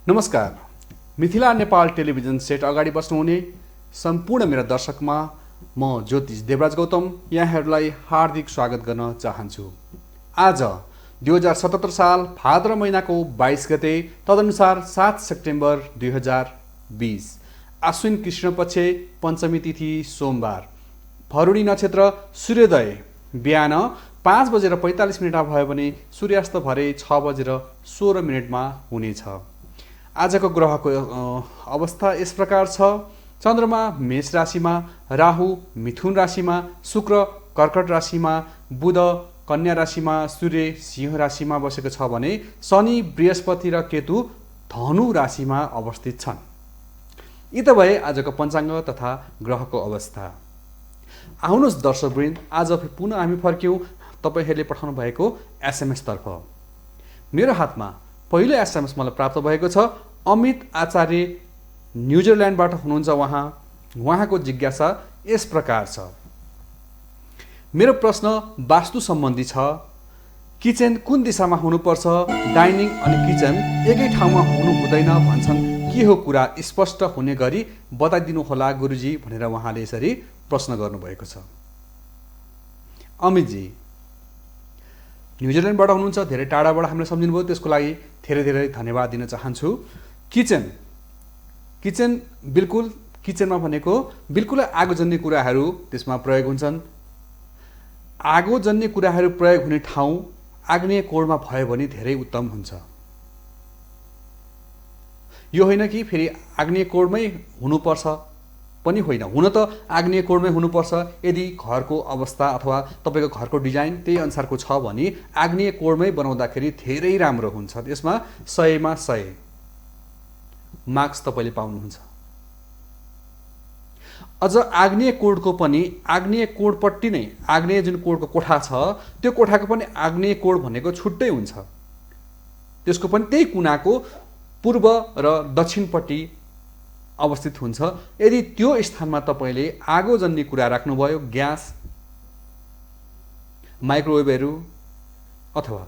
नमस्कार। Mithila Nepal television set अगाडि बस्नुहुने सम्पूर्ण मेरा दर्शकमा म ज्योतिष देवराज गौतम यहाँहरूलाई हार्दिक स्वागत गर्न चाहन्छु। आज 2077 साल भाद्र महिनाको 22 गते तदनुसार 7 सेप्टेम्बर 2020 आश्विन कृष्ण पक्ष पञ्चमी तिथि सोमबार, भरुणी नक्षत्र सूर्योदय बिहान 5:45 भयो भने सूर्यास्त भरे 6:16 हुनेछ। आजको ग्रहको अवस्था यस प्रकार छ। चन्द्रमा मेष राशिमा, राहु मिथुन राशिमा, शुक्र कर्कट राशिमा, बुध कन्या राशिमा, सूर्य सिंह राशिमा बसेको छ भने शनि बृहस्पति र केतु धनु राशिमा अवस्थित छन्। यी त भए आजको पञ्चाङ्ग तथा ग्रहको अवस्था। आउनुहोस् दर्शकवृन्द, आज पुनः हामी फर्क्यौँ तपाईहरूले पठाउनु भएको एसएमएस तर्फ। मेरो हातमा पहिलो एसएमएस मलाई प्राप्त भएको छ। अमित आचार्य न्युजिल्यान्डबाट हुनुहुन्छ। उहाँको जिज्ञासा यस प्रकार छ। मेरो प्रश्न वास्तु सम्बन्धी छ। किचन कुन दिशामा हुनुपर्छ? डाइनिङ अनि किचन एकै ठाउँमा हुनु हुँदैन भन्छन्। के हो कुरा स्पष्ट हुने गरी बताइदिनु होला गुरुजी भनेर उहाँले यसरी प्रश्न गर्नुभएको छ। अमितजी न्युजिल्यान्डबाट हुनुहुन्छ, धेरै टाढाबाट हामीलाई सम्झिनुभयो, त्यसको लागि धेरै धेरै धन्यवाद दिन चाहन्छु। किचन बिल्कुल किचनमा भनेको बिल्कुल आगोजन्य कुराहरू त्यसमा प्रयोग हुन्छन्। आगोजन्य कुराहरू प्रयोग हुने ठाउँ आग्नेय कोणमा भयो भने धेरै उत्तम हुन्छ। यो होइन कि फेरि आग्नेय कोणमै हुनुपर्छ पनि होइन, हुन त आग्नेय कोणमै हुनुपर्छ। यदि घरको अवस्था अथवा तपाईँको घरको डिजाइन त्यही अनुसारको छ भने आग्नेय कोणमै बनाउँदाखेरि धेरै राम्रो हुन्छ। त्यसमा 100मा 100 मार्क्स तपाईँले पाउनुहुन्छ। अझ आग्नेय कोणको पनि आग्नेय कोणपट्टि नै आग्नेय जुन कोणको कोठा छ त्यो कोठाको पनि आग्नेय कोण भनेको छुट्टै हुन्छ। त्यसको पनि त्यही कुनाको पूर्व र दक्षिणपट्टि अवस्थित हुन्छ। यदि त्यो स्थानमा तपाईँले आगोजन्य कुरा राख्नुभयो, ग्यास, माइक्रोवेभहरू अथवा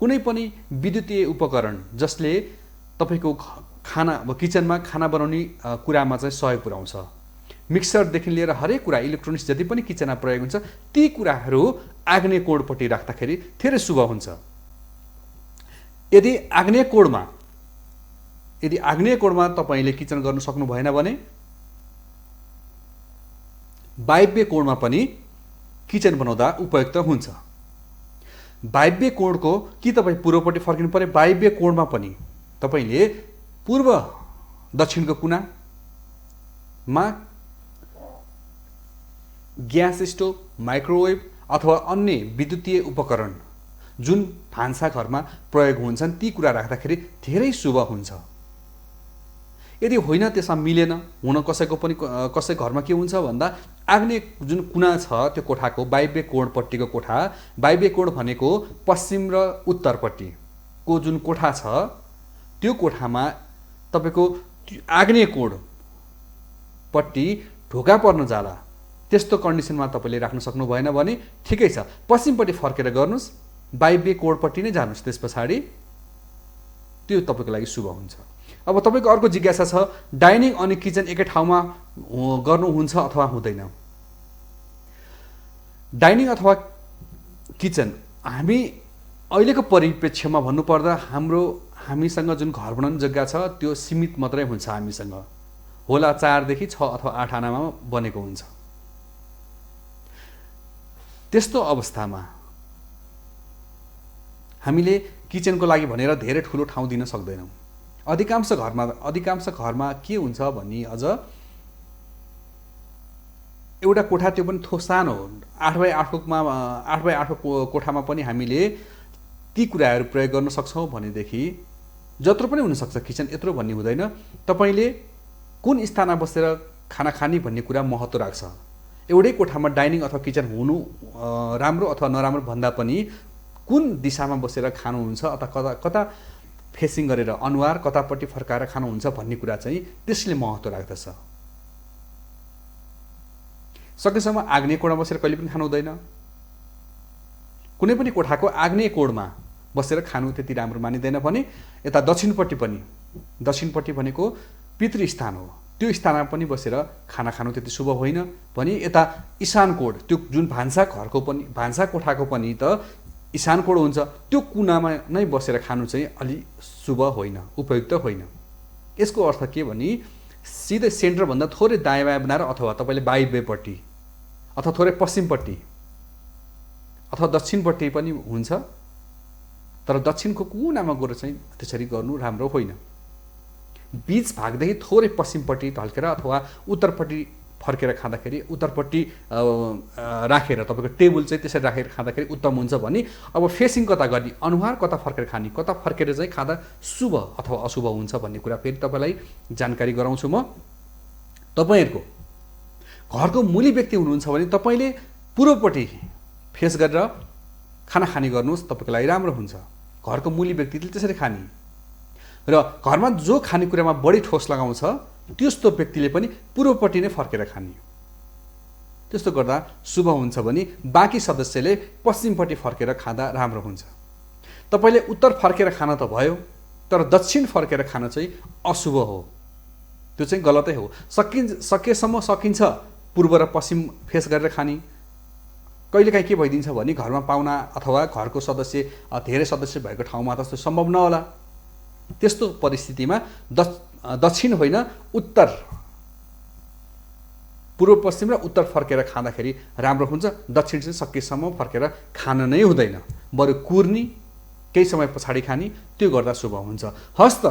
कुनै पनि विद्युतीय उपकरण जसले तपाईँको खाना किचनमा खाना बनाउने कुरामा चाहिँ सहयोग पुर्याउँछ, मिक्सरदेखि लिएर हरेक कुरा इलेक्ट्रोनिक्स जति पनि किचनमा प्रयोग हुन्छ ती कुराहरू आग्नेय कोणपट्टि राख्दाखेरि धेरै शुभ हुन्छ। यदि आग्नेय कोणमा तपाईँले किचन गर्नु सक्नु भएन भने वायव्य कोणमा पनि किचन बनाउँदा उपयुक्त हुन्छ। वायव्य कोणको कि तपाईँ पूर्वपट्टि फर्किनु पर्यो, वायव्य कोणमा पनि तपाईँले पूर्व दक्षिणको कुनामा ग्यास स्टोभ, माइक्रोवेभ अथवा अन्य विद्युतीय उपकरण जुन भान्सा घरमा प्रयोग हुन्छन् ती कुरा राख्दाखेरि धेरै शुभ हुन्छ। यदि होइन त्यसमा मिलेन, हुन कसै घरमा के हुन्छ भन्दा आग्नेय जुन कुना छ त्यो कोठाको वायव्य कोणपट्टिको कोठा, वायव्य कोण भनेको पश्चिम र उत्तरपट्टिको जुन कोठा छ त्यो कोठामा तपाईँको आग्नेय कोणपट्टि ढोका पर्न जाला। त्यस्तो कन्डिसनमा तपाईँले राख्न सक्नु भएन भने ठिकै छ, पश्चिमपट्टि फर्केर गर्नुहोस्, वायव्य कोणपट्टि नै जानुहोस्। त्यस पछाडि त्यो तपाईँको लागि शुभ हुन्छ। अब तपाईँको अर्को जिज्ञासा छ, डाइनिङ अनि किचन एकै ठाउँमा गर्नुहुन्छ अथवा हुँदैन? डाइनिङ अथवा किचन हामी अहिलेको परिप्रेक्ष्यमा भन्नुपर्दा हामीसँग जुन घर बनाउने जग्गा छ त्यो सीमित मात्रै हुन्छ। हामीसँग होला 4 देखि 6 अथवा 8 आनामा बनेको हुन्छ। त्यस्तो अवस्थामा हामीले किचनको लागि भनेर धेरै ठुलो ठाउँ दिन सक्दैनौँ। अधिकांश घरमा के हुन्छ भने अझ एउटा कोठा, त्यो पनि सानो 8x8 को कोठामा पनि हामीले ती कुराहरू प्रयोग गर्न सक्छौँ भनेदेखि जत्रो पनि हुनसक्छ किचन, यत्रो भन्ने हुँदैन। तपाईँले कुन स्थानमा बसेर खाना खाने भन्ने कुरा महत्त्व राख्छ। एउटै कोठामा डाइनिङ अथवा किचन हुनु राम्रो अथवा नराम्रो भन्दा पनि कुन दिशामा बसेर खानुहुन्छ अथवा कता फेसिङ गरेर अनुहार कतापट्टि फर्काएर खानुहुन्छ भन्ने कुरा चाहिँ त्यसले महत्त्व राख्दछ। सकेसम्म आग्नेय कोणमा बसेर कहिले पनि खानु हुँदैन। कुनै पनि कोठाको आग्नेय कोणमा बसेर खानु त्यति राम्रो मानिँदैन भने यता दक्षिणपट्टि पनि दक्षिणपट्टि भनेको पितृस्थान हो, त्यो स्थानमा पनि बसेर खाना खानु त्यति शुभ होइन भने यता ईशान कोण, त्यो जुन भान्सा घरको पनि भान्सा कोठाको पनि त ईशान कोण हुन्छ, त्यो कुनामा नै बसेर खानु चाहिँ अलि शुभ होइन, उपयुक्त होइन। यसको अर्थ के भने सिधै सेन्टरभन्दा थोरै दायाँ बायाँ बनाएर अथवा तपाईँले वायव्यपट्टि अथवा थोरै पश्चिमपट्टि अथवा दक्षिणपट्टि पनि हुन्छ, तर दक्षिणको कुनामा गएर चाहिँ त्यसरी गर्नु राम्रो होइन। बीच भागदेखि थोरै पश्चिमपट्टि ढल्केर अथवा उत्तरपट्टि फर्केर खाँदाखेरि उत्तरपट्टि राखेर तपाईँको टेबल चाहिँ त्यसरी राखेर खाँदाखेरि उत्तम हुन्छ भने अब फेसिङ कता गर्ने, अनुहार कता फर्केर खाने, कता फर्केर चाहिँ खाँदा शुभ अथवा अशुभ हुन्छ भन्ने कुरा फेरि तपाईँलाई जानकारी गराउँछु म। तपाईँहरूको घरको मूली व्यक्ति हुनुहुन्छ भने तपाईँले पूर्वपट्टि फेस गरेर खाना खाने गर्नुहोस्, तपाईँको लागि राम्रो हुन्छ। घरको मूली व्यक्तिले त्यसरी खाने र घरमा जो खानेकुरामा बढी ठोस लगाउँछ त्यस्तो व्यक्तिले पनि पूर्वपट्टि नै फर्केर खाने। त्यस्तो गर्दा शुभ हुन्छ भने बाँकी सदस्यले पश्चिमपट्टि फर्केर खाँदा राम्रो हुन्छ। तपाईँले उत्तर फर्केर खान त भयो, तर दक्षिण फर्केर खान चाहिँ अशुभ हो, त्यो चाहिँ गलतै हो। सकेसम्म सकिन्छ पूर्व र पश्चिम फेस गरेर खाने। कहिलेकाहीँ के भइदिन्छ भने घरमा पाहुना अथवा घरको सदस्य धेरै सदस्य भएको ठाउँमा त सम्भव नहोला, त्यस्तो परिस्थितिमा दक्षिण होइन उत्तर, पूर्व पश्चिम र उत्तर फर्केर खाँदाखेरि राम्रो हुन्छ। दक्षिण चाहिँ सकेसम्म फर्केर खान नै हुँदैन, बरु कुर्नी केही समय पछाडि खाने, त्यो गर्दा शुभ हुन्छ। हस् त,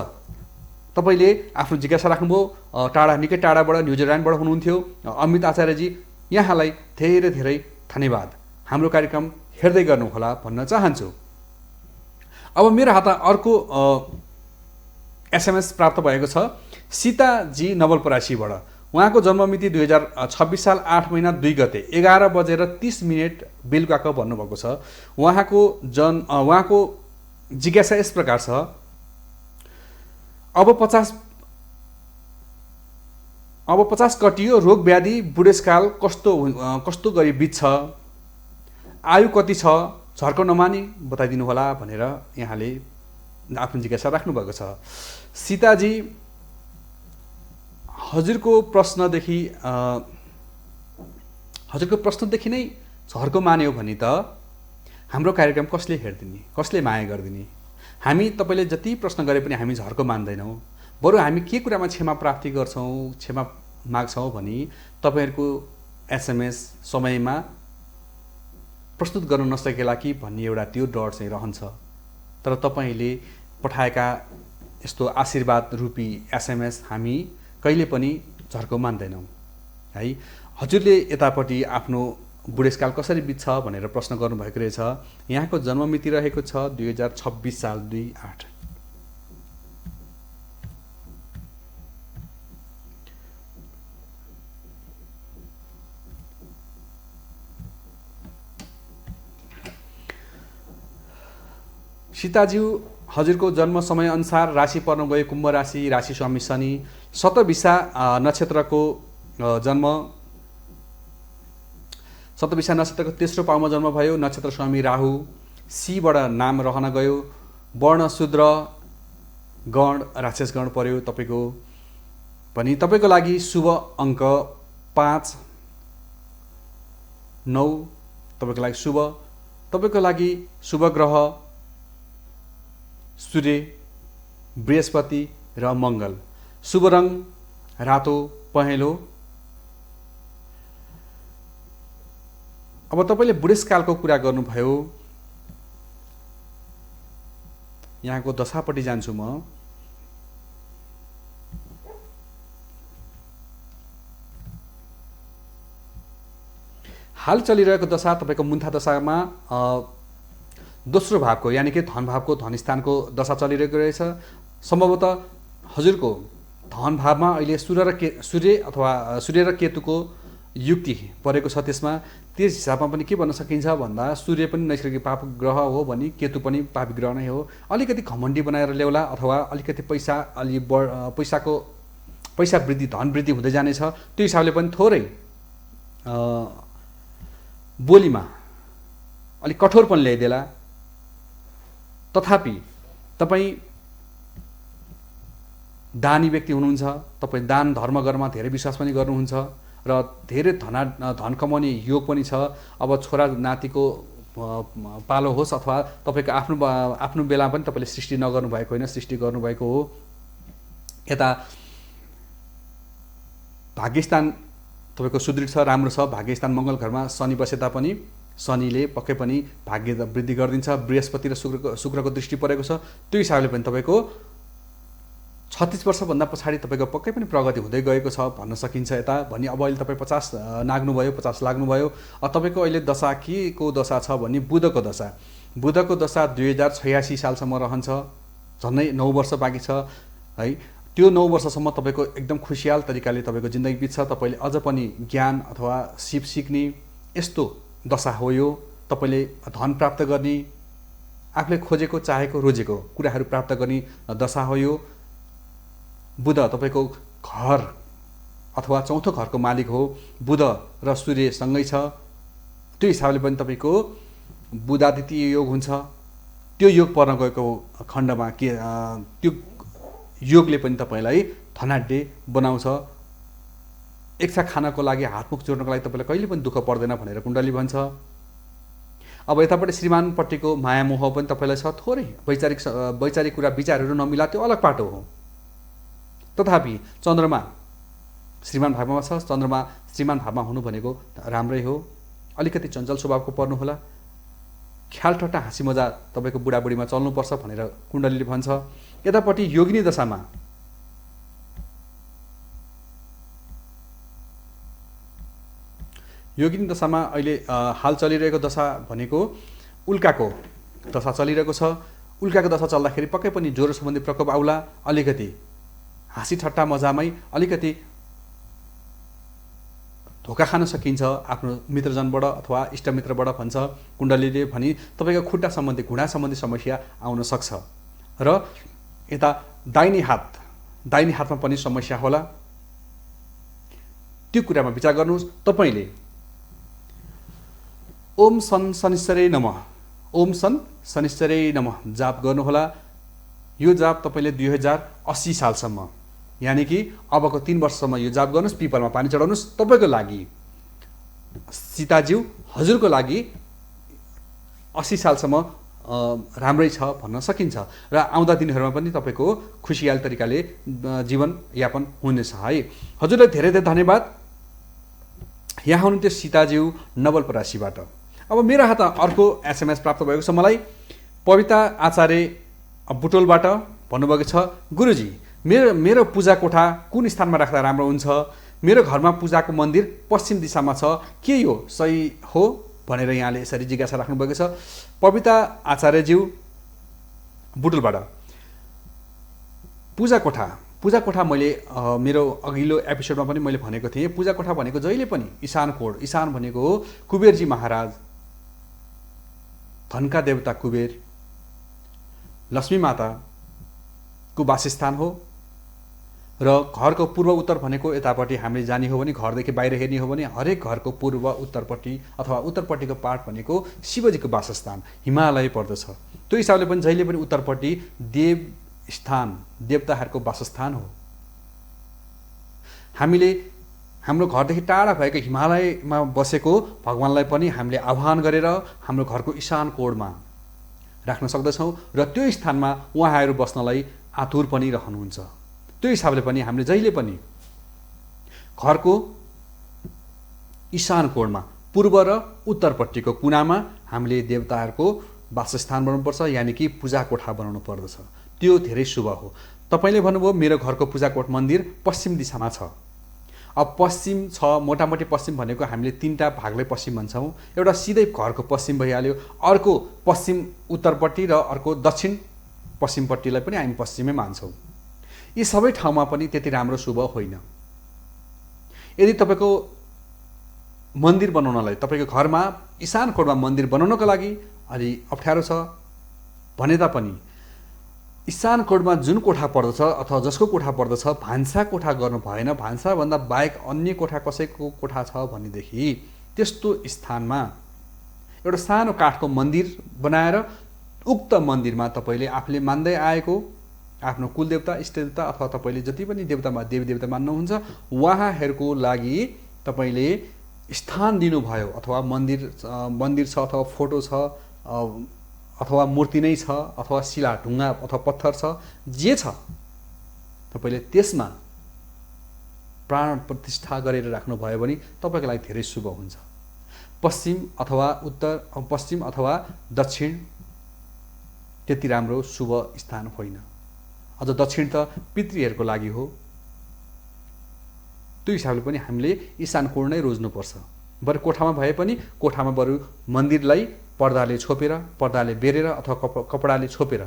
तपाईँले आफ्नो जिज्ञासा राख्नुभयो, टाढा निकै टाढाबाट न्युजिल्यान्डबाट हुनुहुन्थ्यो अमित आचार्यजी, यहाँलाई धेरै धेरै धन्यवाद। हाम्रो कार्यक्रम हेर्दै गर्नुहोला भन्न चाहन्छु। अब मेरो हातमा अर्को SMS प्राप्त भएको छ सीताजी नवलपरासीबाट। उहाँको जन्ममिति 2026 साल 8 महिना 2 गते 11:30 बेलुकाको भन्नुभएको छ। उहाँको जिज्ञासा यस प्रकार छ, अब 50 कटियो, रोग व्याधि बुढेसकाल कस्तो गरी बित्छ, आयु कति छ, झर्को नमानी बताइदिनु होला भनेर यहाँले आफ्नो जिज्ञासा राख्नुभएको छ। सीताजी, हजुरको प्रश्नदेखि नै झर्को मान्यो भने त हाम्रो कार्यक्रम कसले हेरिदिने, कसले माया गरिदिने। हामी तपाईँले जति प्रश्न गरे पनि हामी झर्को मान्दैनौँ, बरु हामी के कुरामा क्षमा प्राप्ति गर्छौँ, क्षमा माग्छौँ भने तपाईँहरूको SMS समयमा प्रस्तुत गर्न नसकेला कि भन्ने एउटा त्यो डर चाहिँ रहन्छ। तर तपाईँले पठाएका यस्तो आशीर्वाद रूपी SMS हामी कहिले पनि झर्को मान्दैनौँ है। हजुरले यतापट्टि आफ्नो बुढेसकाल कसरी बित्छ भनेर प्रश्न गर्नुभएको रहेछ। यहाँको जन्ममिति रहेको छ 2026 साल 2/8। सीताज्यू, हजुरको जन्म समय अनुसार राशि पर्न गयो कुम्भ राशि, राशि स्वामी शनि, शतभिषा नक्षत्रको जन्म, शतभिषा नक्षत्रको तेस्रो पाउमा जन्म भयो। नक्षत्र स्वामी राहु, सीबाट नाम रहन गयो, वर्ण शूद्र, गण राक्षस गण पर्यो तपाईँको पनि। तपाईँको लागि शुभ अङ्क 5, 9 तपाईँको लागि शुभ। तपाईँको लागि शुभ ग्रह सूर्य, बृहस्पति र मङ्गल। शुभ रङ रातो पहेँलो। अब तपाईँले बुढेसकालको कुरा गर्नुभयो, यहाँको दशापट्टि जान्छु म। हाल चलिरहेको दशा तपाईँको मुन्था दशामा दोस्रो भावको यानि कि धन भावको, धन स्थानको दशा चलिरहेको रहेछ। सम्भवतः हजुरको धन भावमा अहिले सूर्य अथवा सूर्य र केतुको युक्ति परेको छ। त्यसमा त्यस हिसाबमा पनि के भन्न सकिन्छ भन्दा सूर्य पनि नैसर्गिक पाप ग्रह हो भने केतु पनि पापी ग्रह नै हो। अलिकति घमण्डी बनाएर ल्याउला अथवा अलिकति पैसा वृद्धि, धन वृद्धि हुँदै जानेछ। त्यो हिसाबले पनि थोरै बोलीमा अलिक कठोरपन ल्याइदेला। तथापि तपाईँ दानी व्यक्ति हुनुहुन्छ, तपाईँ दान धर्म गर्नमा धेरै विश्वास पनि गर्नुहुन्छ र धेरै धन कमाउने योग पनि छ। अब छोरा नातिको पालो होस् अथवा तपाईँको आफ्नो बेला पनि तपाईँले सृष्टि नगर्नु भएको होइन, सृष्टि गर्नुभएको हो। यता भाग्यस्थान तपाईँको सुदृढ छ, राम्रो छ। भाग्यस्थान मङ्गल घरमा शनि बसे तापनि शनिले पक्कै पनि भाग्य वृद्धि गरिदिन्छ। बृहस्पति र शुक्रको दृष्टि परेको छ, त्यो हिसाबले पनि तपाईँको 36 वर्षभन्दा पछाडि तपाईँको पक्कै पनि प्रगति हुँदै गएको छ भन्न सकिन्छ। यता भने अब अहिले तपाईँ 50 नाग्नुभयो, 50 लाग्नुभयो। तपाईँको अहिले दशा के को दशा छ भने बुधको दशा। बुधको दशा 2086 सालसम्म रहन्छ, झन्डै 9 वर्ष बाँकी छ है। त्यो 9 वर्षसम्म तपाईँको एकदम खुसियाल तरिकाले तपाईँको जिन्दगी बित्छ। तपाईँले अझ पनि ज्ञान अथवा सिप सिक्ने यस्तो दशा हो यो। तपाईँले धन प्राप्त गर्ने, आफूले खोजेको चाहेको रोजेको कुराहरू प्राप्त गर्ने दशा हो यो। बुध तपाईँको घर अथवा चौथो घरको मालिक हो। बुध र सूर्य सँगै छ, त्यो हिसाबले पनि तपाईँको बुधादित्य योग हुन्छ। त्यो योग पर्न गएको खण्डमा के त्यो योगले पनि तपाईँलाई धनाढ्य बनाउँछ। एकसा खानको लागि, हातमुख जोड्नको लागि तपाईँलाई कहिले पनि दुःख पर्दैन भनेर कुण्डली भन्छ। अब यतापट्टि श्रीमानपट्टिको माया मोह पनि तपाईँलाई छ, थोरै वैचारिक कुरा विचारहरू नमिला, त्यो अलग पाटो हो। तथापि चन्द्रमा श्रीमान भावमा छ। चन्द्रमा श्रीमान भावमा हुनु भनेको राम्रै हो। अलिकति चञ्चल स्वभावको पर्नु होला। ख्याल ठट्टा हाँसी मजा तपाईँको बुढाबुढीमा चल्नुपर्छ भनेर कुण्डलीले भन्छ। यतापट्टि योगिनी दशामा अहिले हाल चलिरहेको दशा भनेको उल्काको दशा चलिरहेको छ। उल्काको दशा चल्दाखेरि पक्कै पनि ज्वरो सम्बन्धी प्रकोप आउला। अलिकति हाँसी ठट्टा मजामै अलिकति धोका खान सकिन्छ आफ्नो मित्रजनबाट अथवा इष्टमित्रबाट भन्छ कुण्डलीले। भनी तपाईँको खुट्टा सम्बन्धी, घुँडा सम्बन्धी समस्या आउन सक्छ। र यता दाहिने हातमा पनि समस्या होला। त्यो कुरामा विचार गर्नुहोस्। तपाईँले ओम सन शनिश्चरै नमः, ओम सन शनिश्चरै नमः जाप गर्नुहोला। यो जाप तपाईँले 2080 सालसम्म, यानि कि अबको 3 वर्षसम्म यो जाप गर्नुहोस्। पिपलमा पानी चढाउनुहोस्। तपाईँको लागि, सीताज्यू हजुरको लागि 80 सालसम्म राम्रै छ भन्न सकिन्छ। र आउँदा दिनहरूमा पनि तपाईँको खुसियाल तरिकाले जीवनयापन हुनेछ है। हजुरलाई धेरै धेरै धन्यवाद। यहाँ हुनुहुन्थ्यो सीताज्यू नवलपरासीबाट। अब मेरो हातमा अर्को SMS प्राप्त भएको छ मलाई। पविता आचार्य बुटोलबाट भन्नुभएको छ, गुरुजी मेरो पूजा कोठा कुन स्थानमा राख्दा राम्रो हुन्छ? मेरो घरमा पूजाको मन्दिर पश्चिम दिशामा छ, के यो सही हो भनेर यहाँले यसरी जिज्ञासा राख्नुभएको छ। पविता आचार्यज्यू बुटुलबाट पूजा कोठा मैले मेरो अघिल्लो एपिसोडमा पनि मैले भनेको थिएँ। पूजा कोठा भनेको जहिले पनि ईशान कोण, ईशान भनेको हो कुबेरजी महाराज, धनका देवता कुबेर, लक्ष्मी माताको वासस्थान हो। र घरको पूर्व उत्तर भनेको यतापट्टि हामीले जाने हो भने, घरदेखि बाहिर हेर्ने हो भने हरेक घरको पूर्व उत्तरपट्टि अथवा उत्तरपट्टिको पार्ट भनेको शिवजीको वासस्थान, हिमालय पर्दछ। त्यो हिसाबले पनि जहिले पनि उत्तरपट्टि देवस्थान, देवताहरूको वासस्थान हो। हामीले हाम्रो घरदेखि टाढा भएको हिमालयमा बसेको भगवानलाई पनि हामीले आह्वान गरेर हाम्रो घरको ईशान कोणमा राख्न सक्दछौँ र त्यो स्थानमा उहाँहरू बस्नलाई आतुर पनि रहनुहुन्छ। त्यो हिसाबले पनि हामीले जहिले पनि घरको ईशान कोणमा पूर्व र उत्तरपट्टिको कुनामा हामीले देवताहरूको वासस्थान बनाउनुपर्छ, यानि कि पूजा कोठा बनाउनु पर्दछ। त्यो धेरै शुभ हो। तपाईँले भन्नुभयो मेरो घरको पूजा कोठ मन्दिर पश्चिम दिशामा छ। अब पश्चिम छ, मोटामोटी पश्चिम भनेको हामीले 3टा भागलाई पश्चिम भन्छौँ। एउटा सिधै घरको पश्चिम भइहाल्यो, अर्को पश्चिम उत्तरपट्टि र अर्को दक्षिण पश्चिमपट्टिलाई पनि हामी पश्चिमै मान्छौँ। यी सबै ठाउँमा पनि त्यति राम्रो शुभ होइन। यदि तपाईँको मन्दिर बनाउनलाई, तपाईँको घरमा ईशान कोणमा मन्दिर बनाउनको लागि अलि अप्ठ्यारो छ भने तापनि ईशान कोणमा जुन कोठा पर्दछ अथवा जसको कोठा पर्दछ भान्सा कोठा गर्नु भएन। भान्साभन्दा बाहेक अन्य कोठा कसैको कोठा छ भनेदेखि त्यस्तो स्थानमा एउटा सानो काठको मन्दिर बनाएर उक्त मन्दिरमा तपाईँले आफूले मान्दै आएको आफ्नो कुलदेवता इष्टदेवता अथवा तपाईँले जति पनि देवी देवता मान्नुहुन्छ उहाँहरूको लागि तपाईँले स्थान दिनुभयो अथवा मन्दिर छ अथवा फोटो छ अथवा मूर्ति नै छ अथवा शिला ढुङ्गा अथवा पत्थर छ जे छ तपाईँले त्यसमा प्राण प्रतिष्ठा गरेर राख्नुभयो भने तपाईँको लागि धेरै शुभ हुन्छ। पश्चिम अथवा दक्षिण त्यति राम्रो शुभ स्थान होइन। अझ दक्षिण त पितृहरूको लागि हो। त्यो हिसाबले पनि हामीले ईशान कोण नै रोज्नुपर्छ। बरु कोठामा भए पनि कोठामा बरु मन्दिरलाई पर्दाले छोपेर पर्दाले बेरेर अथवा कपडाले छोपेर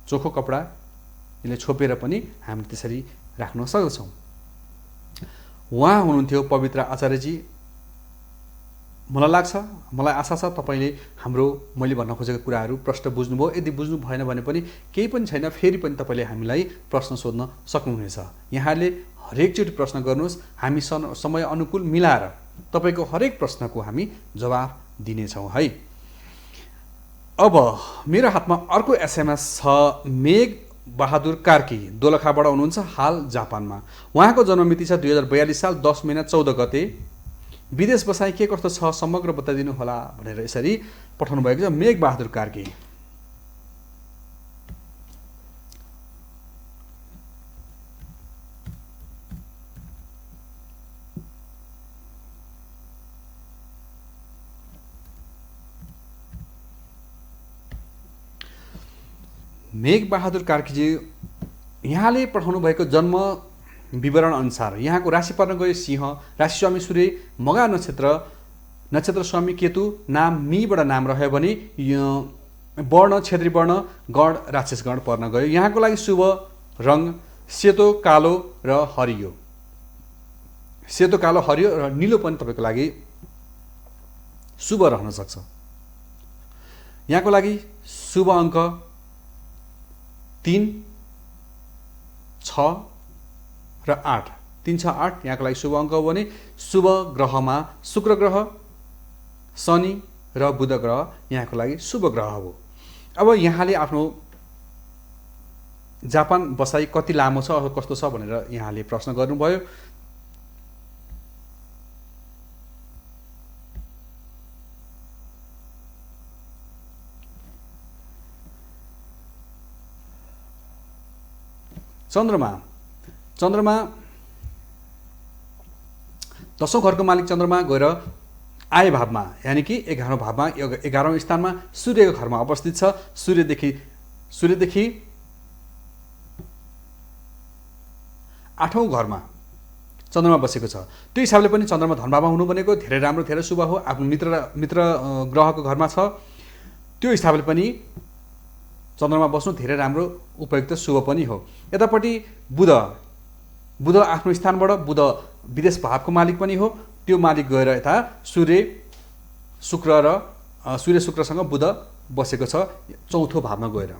चोखो कपडाले छोपेर पनि हामी त्यसरी राख्न सक्छौँ। उहाँ हुनुहुन्थ्यो पवित्र आचार्यजी। मलाई आशा छ तपाईँले हाम्रो मैले भन्न खोजेको कुराहरू प्रश्न बुझ्नुभयो। यदि बुझ्नु भएन भने पनि केही पनि छैन, फेरि पनि तपाईँले हामीलाई प्रश्न सोध्न सक्नुहुनेछ। यहाँले हरेकचोटि प्रश्न गर्नुहोस्, हामी समय अनुकूल मिलाएर तपाईँको हरेक प्रश्नको हामी जवाफ दिनेछौँ है। अब मेरो हातमा अर्को एसएमएस छ। मेघ बहादुर कार्की दोलखाबाट हुनुहुन्छ, हाल जापानमा। उहाँको जन्ममिति छ 2042 साल 10 महिना 14 गते। विदेश बसाइ के कस्तो छ समग्र बताइदिनु होला भनेर यसरी पठाउनु भएको छ मेघ बहादुर कार्की। मेघ बहादुर कार्कीजी, यहाँले पठाउनु भएको जन्म विवरण अनुसार यहाँको राशि पर्न गयो सिंह, राशि स्वामी सूर्य, मगा नक्षत्र स्वामी केतु, नाम मीबाट नाम रह्यो भने वर्ण क्षेत्री वर्ण गण राक्षस गण पर्न गयो। यहाँको लागि शुभ रङ सेतो कालो र हरियो। सेतो कालो हरियो र निलो पनि तपाईँको लागि शुभ रहन सक्छ। यहाँको लागि शुभ अङ्क 3, 6 र 8। 3, 6, 8 यहाँको लागि शुभ अङ्क हो भने शुभ ग्रहमा शुक्र ग्रह, शनि र बुध ग्रह यहाँको लागि शुभ ग्रह हो। अब यहाँले आफ्नो जापान बसाइ कति लामो छ अथवा कस्तो छ भनेर यहाँले प्रश्न गर्नुभयो। चन्द्रमा 10औं घरको मालिक चन्द्रमा गएर आय भावमा यानि कि 11औं भावमा 11औं स्थानमा सूर्यको घरमा अवस्थित छ। सूर्यदेखि 8औं घरमा चन्द्रमा बसेको छ। त्यो हिसाबले पनि चन्द्रमा धनभावमा हुनु भनेको धेरै राम्रो, धेरै शुभ हो। आफ्नो मित्र ग्रहको घरमा छ। त्यो हिसाबले पनि चन्द्रमा बस्नु धेरै राम्रो, उपयुक्त, शुभ पनि हो। यतापट्टि बुध आफ्नो स्थानबाट बुध विदेश भावको मालिक पनि हो। त्यो मालिक गएर यता सूर्य शुक्रसँग बुध बसेको छ 4थो भावमा गएर।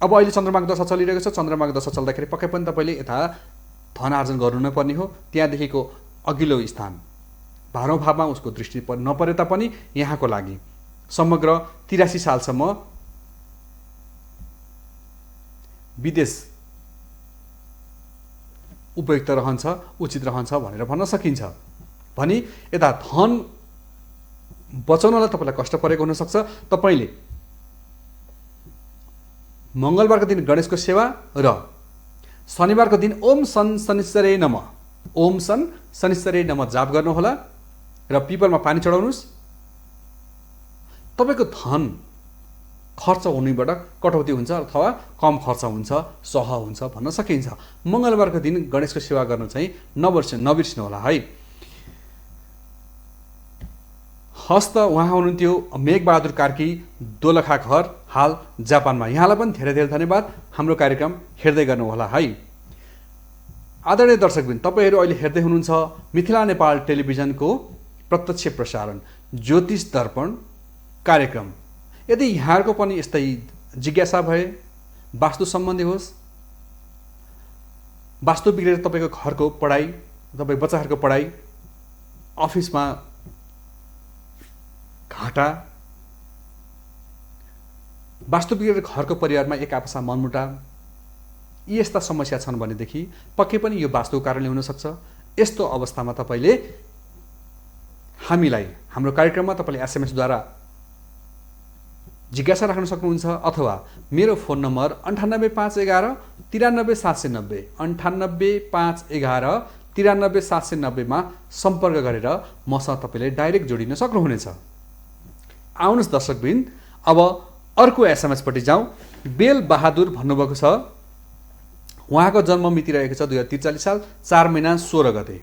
अब अहिले चन्द्रमाको दशा चलिरहेको छ। चन्द्रमाको दशा चल्दाखेरि पक्कै पनि तपाईँले यता धन आर्जन गर्नु नै पर्ने हो। त्यहाँदेखिको अघिल्लो स्थान 12औं भावमा उसको दृष्टि नपरे तापनि यहाँको लागि समग्र 83 सालसम्म विदेश उपयुक्त रहन्छ, उचित रहन्छ भनेर भन्न सकिन्छ। भने यता धन बचाउनलाई तपाईँलाई कष्ट परेको हुनसक्छ। तपाईँले मङ्गलबारको दिन गणेशको सेवा र शनिबारको दिन ओम सन शनिश्चरे नमः जाप गर्नुहोला र पिपलमा पानी चढाउनुहोस्। तपाईँको धन खर्च हुनेबाट कटौती हुन्छ अथवा कम खर्च हुन्छ, सह हुन्छ भन्न सकिन्छ। मङ्गलबारको दिन गणेशको सेवा गर्न चाहिँ नबिर्सिनु होला है। हस्त उहाँ हुनुहुन्थ्यो मेघ बहादुर कार्की, दोलखा घर, हाल जापानमा। यहाँलाई पनि धेरै धेरै धन्यवाद हाम्रो कार्यक्रम हेर्दै गर्नुहोला है। आदरणीय दर्शकवृन्द, तपाईँहरू अहिले हेर्दै हुनुहुन्छ मिथिला नेपाल टेलिभिजनको प्रत्यक्ष प्रसारण ज्योतिष दर्पण कार्यक्रम। यदि यहाँहरूको पनि यस्तै जिज्ञासा भए, वास्तु सम्बन्धी होस्, वास्तु बिग्रेर तपाईँको घरको पढाइ, तपाईँ बच्चाहरूको पढाइ, अफिसमा घाटा, वास्तु बिग्रेर घरको परिवारमा एक आपसमा मनमुटाव यी यस्ता समस्या छन् भनेदेखि पक्कै पनि यो वास्तुको कारणले हुनसक्छ। यस्तो अवस्थामा तपाईँले हामीलाई हाम्रो कार्यक्रममा तपाईँले एसएमएसद्वारा जिज्ञासा राख्न सक्नुहुन्छ अथवा मेरो फोन नम्बर 9851 93790 9851 93790 मा सम्पर्क गरेर मसँग तपाईँले डाइरेक्ट जोडिन सक्नुहुनेछ। आउनुहोस् दर्शकबिन, अब अर्को एसएमएसपट्टि जाउँ। बेल बहादुर भन्नुभएको छ, उहाँको जन्म मिति रहेको छ 2043 साल 4 महिना 16 गते।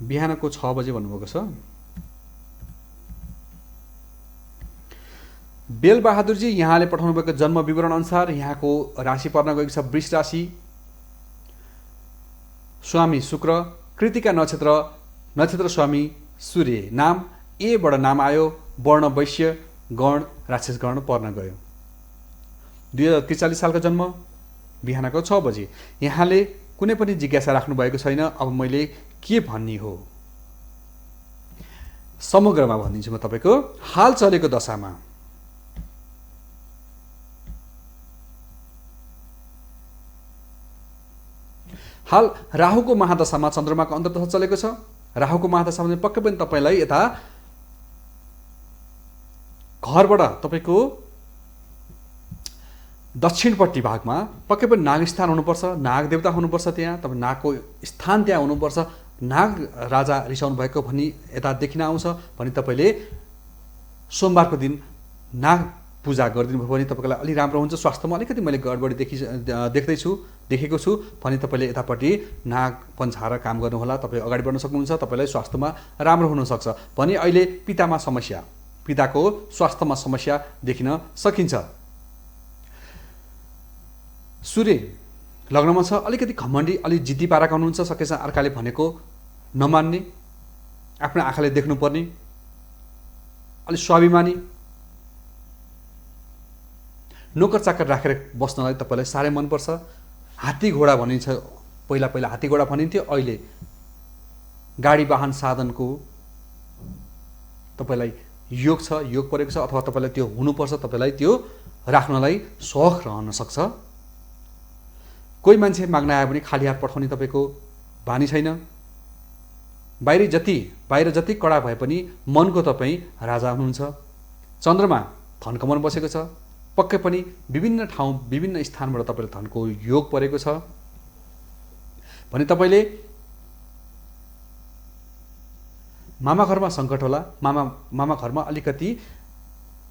बिहानको 6 बजे भन्नुभएको छ। बेल बहादुरजी, यहाँले पठाउनु भएको जन्म विवरण अनुसार यहाँको राशि पर्न गएको छ वृष राशि, स्वामी शुक्र, कृतिका नक्षत्र स्वामी सूर्य, नाम ए बाट नाम आयो, वर्ण वैश्य, गण राक्षस गण पर्न गयो। 2043 सालको जन्म, बिहानको 6 बजे। यहाँले कुनै पनि जिज्ञासा राख्नु भएको छैन। अब मैले के भन्ने हो समग्रमा भनिदिन्छु म तपाईँको। हाल चलेको दशामा हाल राहुको महादशामा चन्द्रमाको अन्तर्दशा चलेको छ। राहुको महादशामा चाहिँ पक्कै पनि तपाईँलाई यता घरबाट तपाईँको दक्षिणपट्टि भागमा पक्कै पनि नाग स्थान हुनुपर्छ, नाग देवता हुनुपर्छ, त्यहाँ तपाईँ नागको स्थान त्यहाँ हुनुपर्छ। नाग राजा रिसाउनु भएको भनी यता देखिन आउँछ भने तपाईँले सोमबारको दिन नाग पूजा गरिदिनु भयो भने तपाईँको लागि अलि राम्रो हुन्छ। स्वास्थ्यमा अलिकति मैले गडबडी देखेको छु भने तपाईँले यतापट्टि नाग पन्छाएर काम गर्नुहोला, तपाईँ अगाडि बढ्न सक्नुहुन्छ, तपाईँलाई स्वास्थ्यमा राम्रो हुनसक्छ। भने अहिले पिताको स्वास्थ्यमा समस्या देखिन सकिन्छ। सूर्य लग्नमा छ, अलिकति घमण्डी, अलि जिद्दी पाराका हुनुहुन्छ, सकेसम्म अर्काले भनेको नमान्ने, आफ्नो आँखाले देख्नुपर्ने, अलि स्वाभिमानी, नोकर चाकर राखेर बस्नलाई तपाईँलाई साह्रै मनपर्छ। हात्ती घोडा भनिन्छ, पहिला हात्ती घोडा भनिन्थ्यो, अहिले गाडी वाहन साधनको तपाईँलाई योग छ, योग परेको छ, अथवा तपाईँलाई त्यो हुनुपर्छ, तपाईँलाई त्यो राख्नलाई सोख रहन सक्छ। कोही मान्छे माग्न आयो भने खाली हात पठाउने तपाईँको बानी छैन। बाहिर जति कडा भए पनि मनको तपाईँ राजा हुनुहुन्छ। चन्द्रमा धनकमन बसेको छ, पक्कै पनि विभिन्न ठाउँ विभिन्न स्थानबाट तपाईँले धनको योग परेको छ भने तपाईँले मामा घरमा सङ्कट होला, मामा घरमा अलिकति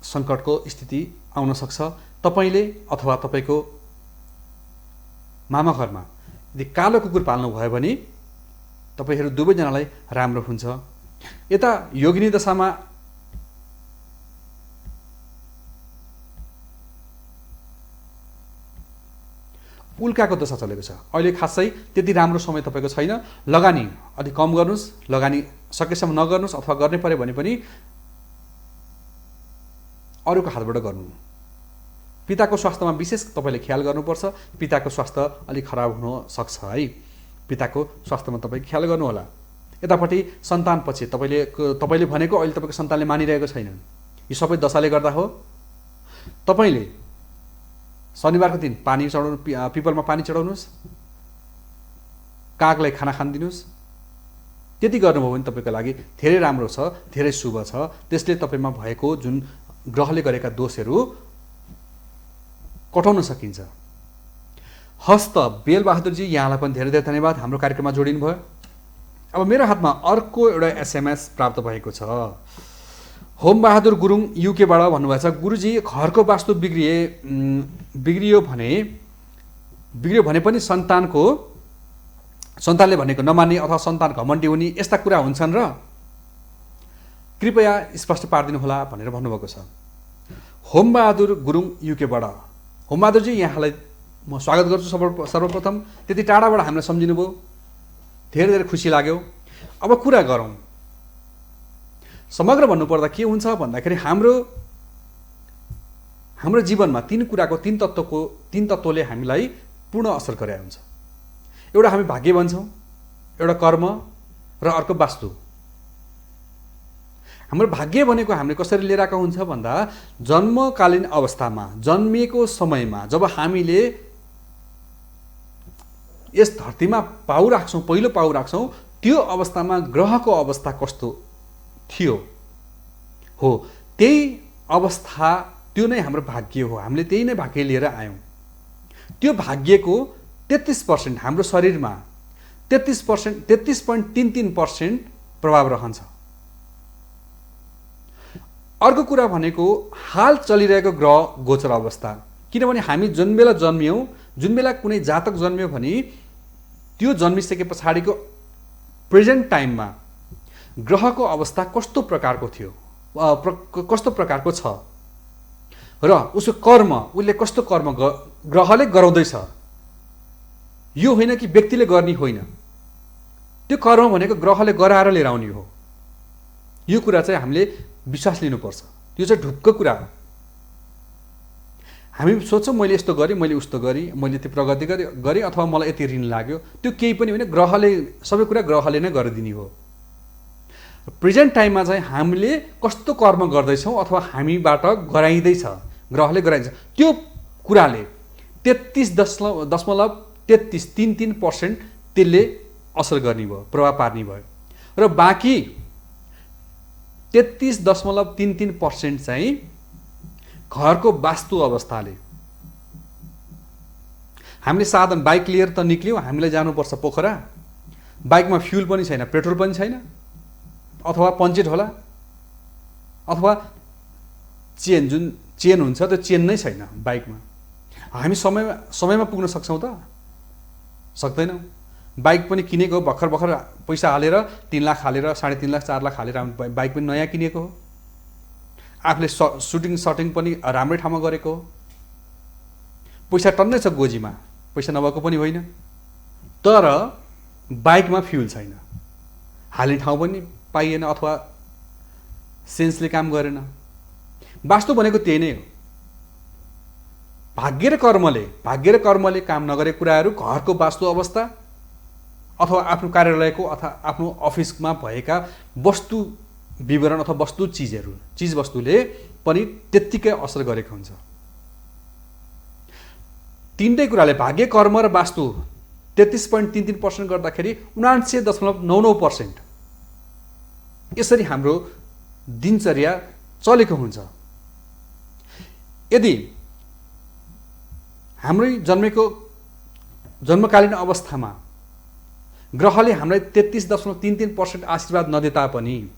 सङ्कटको स्थिति आउन सक्छ। तपाईँले अथवा तपाईँको मामा घरमा यदि कालो कुकुर पाल्नु भयो भने तपाईँहरू दुवैजनालाई राम्रो हुन्छ। यता योगिनी दशामा उल्काको दशा चलेको छ। अहिले खासै त्यति राम्रो समय तपाईँको छैन। लगानी अलि कम गर्नुहोस्, लगानी सकेसम्म नगर्नुहोस्, अथवा गर्नै पर्यो भने पनि अरूको हातबाट गर्नु। पिताको स्वास्थ्यमा विशेष तपाईँले ख्याल गर्नुपर्छ। पिताको स्वास्थ्य अलिक खराब हुन सक्छ है, पिताको स्वास्थ्यमा तपाईँ ख्याल गर्नुहोला। यतापट्टि सन्तान पछि तपाईँले भनेको अहिले तपाईँको सन्तानले मानिरहेको छैन, यो सबै दशाले गर्दा हो। तपाईँले शनिबारको दिन पानी चढाउनु, पिपलमा पानी चढाउनुहोस्, कागलाई खाना खान दिनुहोस्। त्यति गर्नुभयो भने तपाईँको लागि धेरै राम्रो छ, धेरै शुभ छ। त्यसले तपाईँमा भएको जुन ग्रहले गरेका दोषहरू कटाउन सकिन्छ। हस्त बेल बहादुरजी, यहाँलाई पनि धेरै धेरै धन्यवाद हाम्रो कार्यक्रममा जोडिनु भयो। अब मेरो हातमा अर्को एउटा एसएमएस प्राप्त भएको छ। होम बहादुर गुरुङ युकेबाट भन्नुभएको छ, गुरुजी घरको वास्तु बिग्रियो भने पनि सन्तानले भनेको नमान्ने अथवा सन्तान घमण्डी हुने यस्ता कुरा हुन्छन् र कृपया स्पष्ट पारिदिनु होला भनेर भन्नुभएको छ। होम बहादुर गुरुङ युकेबाट, होम बहादुरजी यहाँलाई म स्वागत गर्छु। सर्वप्रथम त्यति टाढाबाट हामीलाई सम्झिनुभयो, धेरै धेरै खुसी लाग्यो। अब कुरा गरौँ, समग्र भन्नुपर्दा के हुन्छ भन्दाखेरि हाम्रो जीवनमा तीन तत्त्वले हामीलाई पूर्ण असर गरे हुन्छ। एउटा हामी भाग्य भन्छौँ, एउटा कर्म र अर्को वास्तु। हाम्रो भाग्य भनेको हामीले कसरी लिएर आएको हुन्छ भन्दा जन्मकालीन अवस्थामा, जन्मिएको समयमा जब हामीले यस धरतीमा पाउ राख्छौँ, पहिलो पाउ राख्छौँ, त्यो अवस्थामा ग्रहको अवस्था कस्तो थियो हो, त्यही अवस्था, त्यो नै हाम्रो भाग्य हो। हामीले त्यही नै भाग्य लिएर आयौँ। त्यो भाग्यको 33% हाम्रो शरीरमा 33.33% प्रभाव रहन्छ। अर्को कुरा भनेको हाल चलिरहेको ग्रह गोचर अवस्था। किनभने हामी जुन बेला जन्मियौँ, जुन बेला कुनै जातक जन्मियो भने त्यो जन्मिसके पछाडिको प्रेजेन्ट टाइममा ग्रहको अवस्था कस्तो प्रकारको थियो, कस्तो प्रकारको छ र उसको कर्म, उसले कस्तो कर्म ग्रहले गराउँदैछ। यो होइन कि व्यक्तिले गर्ने होइन, त्यो कर्म भनेको ग्रहले गराएर लिएर आउने हो। यो कुरा चाहिँ हामीले विश्वास लिनुपर्छ। त्यो चाहिँ ढुक्क कुरा हो। हामी सोच्छौँ मैले यस्तो गरेँ, मैले उस्तो गरेँ, मैले त्यो प्रगति गरेँ अथवा मलाई यति ऋण लाग्यो, त्यो केही पनि होइन, ग्रहले सबै कुरा ग्रहले नै गरिदिने हो। प्रेजेन्ट टाइममा चाहिँ हामीले कस्तो कर्म गर्दैछौँ अथवा हामीबाट गराइँदैछ, ग्रहले गराइन्छ, त्यो कुराले 33.33% त्यसले असर गर्ने भयो, प्रभाव पार्ने भयो। र बाँकी 33.33% चाहिँ घरको वास्तु अवस्थाले। हामीले साधन बाइक लिएर त निक्ल्यौँ, हामीलाई जानुपर्छ पोखरा, बाइकमा फ्युल पनि छैन, पेट्रोल पनि छैन, अथवा पञ्चेट होला, अथवा चेन, जुन चेन हुन्छ त्यो चेन नै छैन बाइकमा। हामी समयमा पुग्न सक्छौँ त? सक्दैनौँ। बाइक पनि किनेको भर्खर पैसा हालेर 3 लाख हालेर, 3.5 लाख 4 लाख हालेर बाइक पनि नयाँ किनेको हो। आफूले सुटिङ पनि राम्रै ठाउँमा गरेको हो। पैसा टन्नै छ गोजीमा, पैसा नभएको पनि होइन, तर बाइकमा फ्युल छैन, हाल्ने ठाउँ पनि पाइएन अथवा सेन्सले काम गरेन। वास्तु भनेको त्यही नै हो। भाग्य र कर्मले काम नगरेको कुराहरू, घरको वास्तु अवस्था अथवा आफ्नो कार्यालयको अथवा आफ्नो अफिसमा भएका वस्तु विवरण अथवा वस्तु चिजवस्तुले पनि त्यत्तिकै असर गरेको हुन्छ। तीनटै कुराले, भाग्य, कर्म र वास्तु 33.33% गर्दाखेरि 79.99% यसरी हाम्रो दिनचर्या चलेको हुन्छ। यदि हाम्रो जन्मकालीन अवस्थामा ग्रहले हामीलाई 33.33% आशीर्वाद नदिए तापनि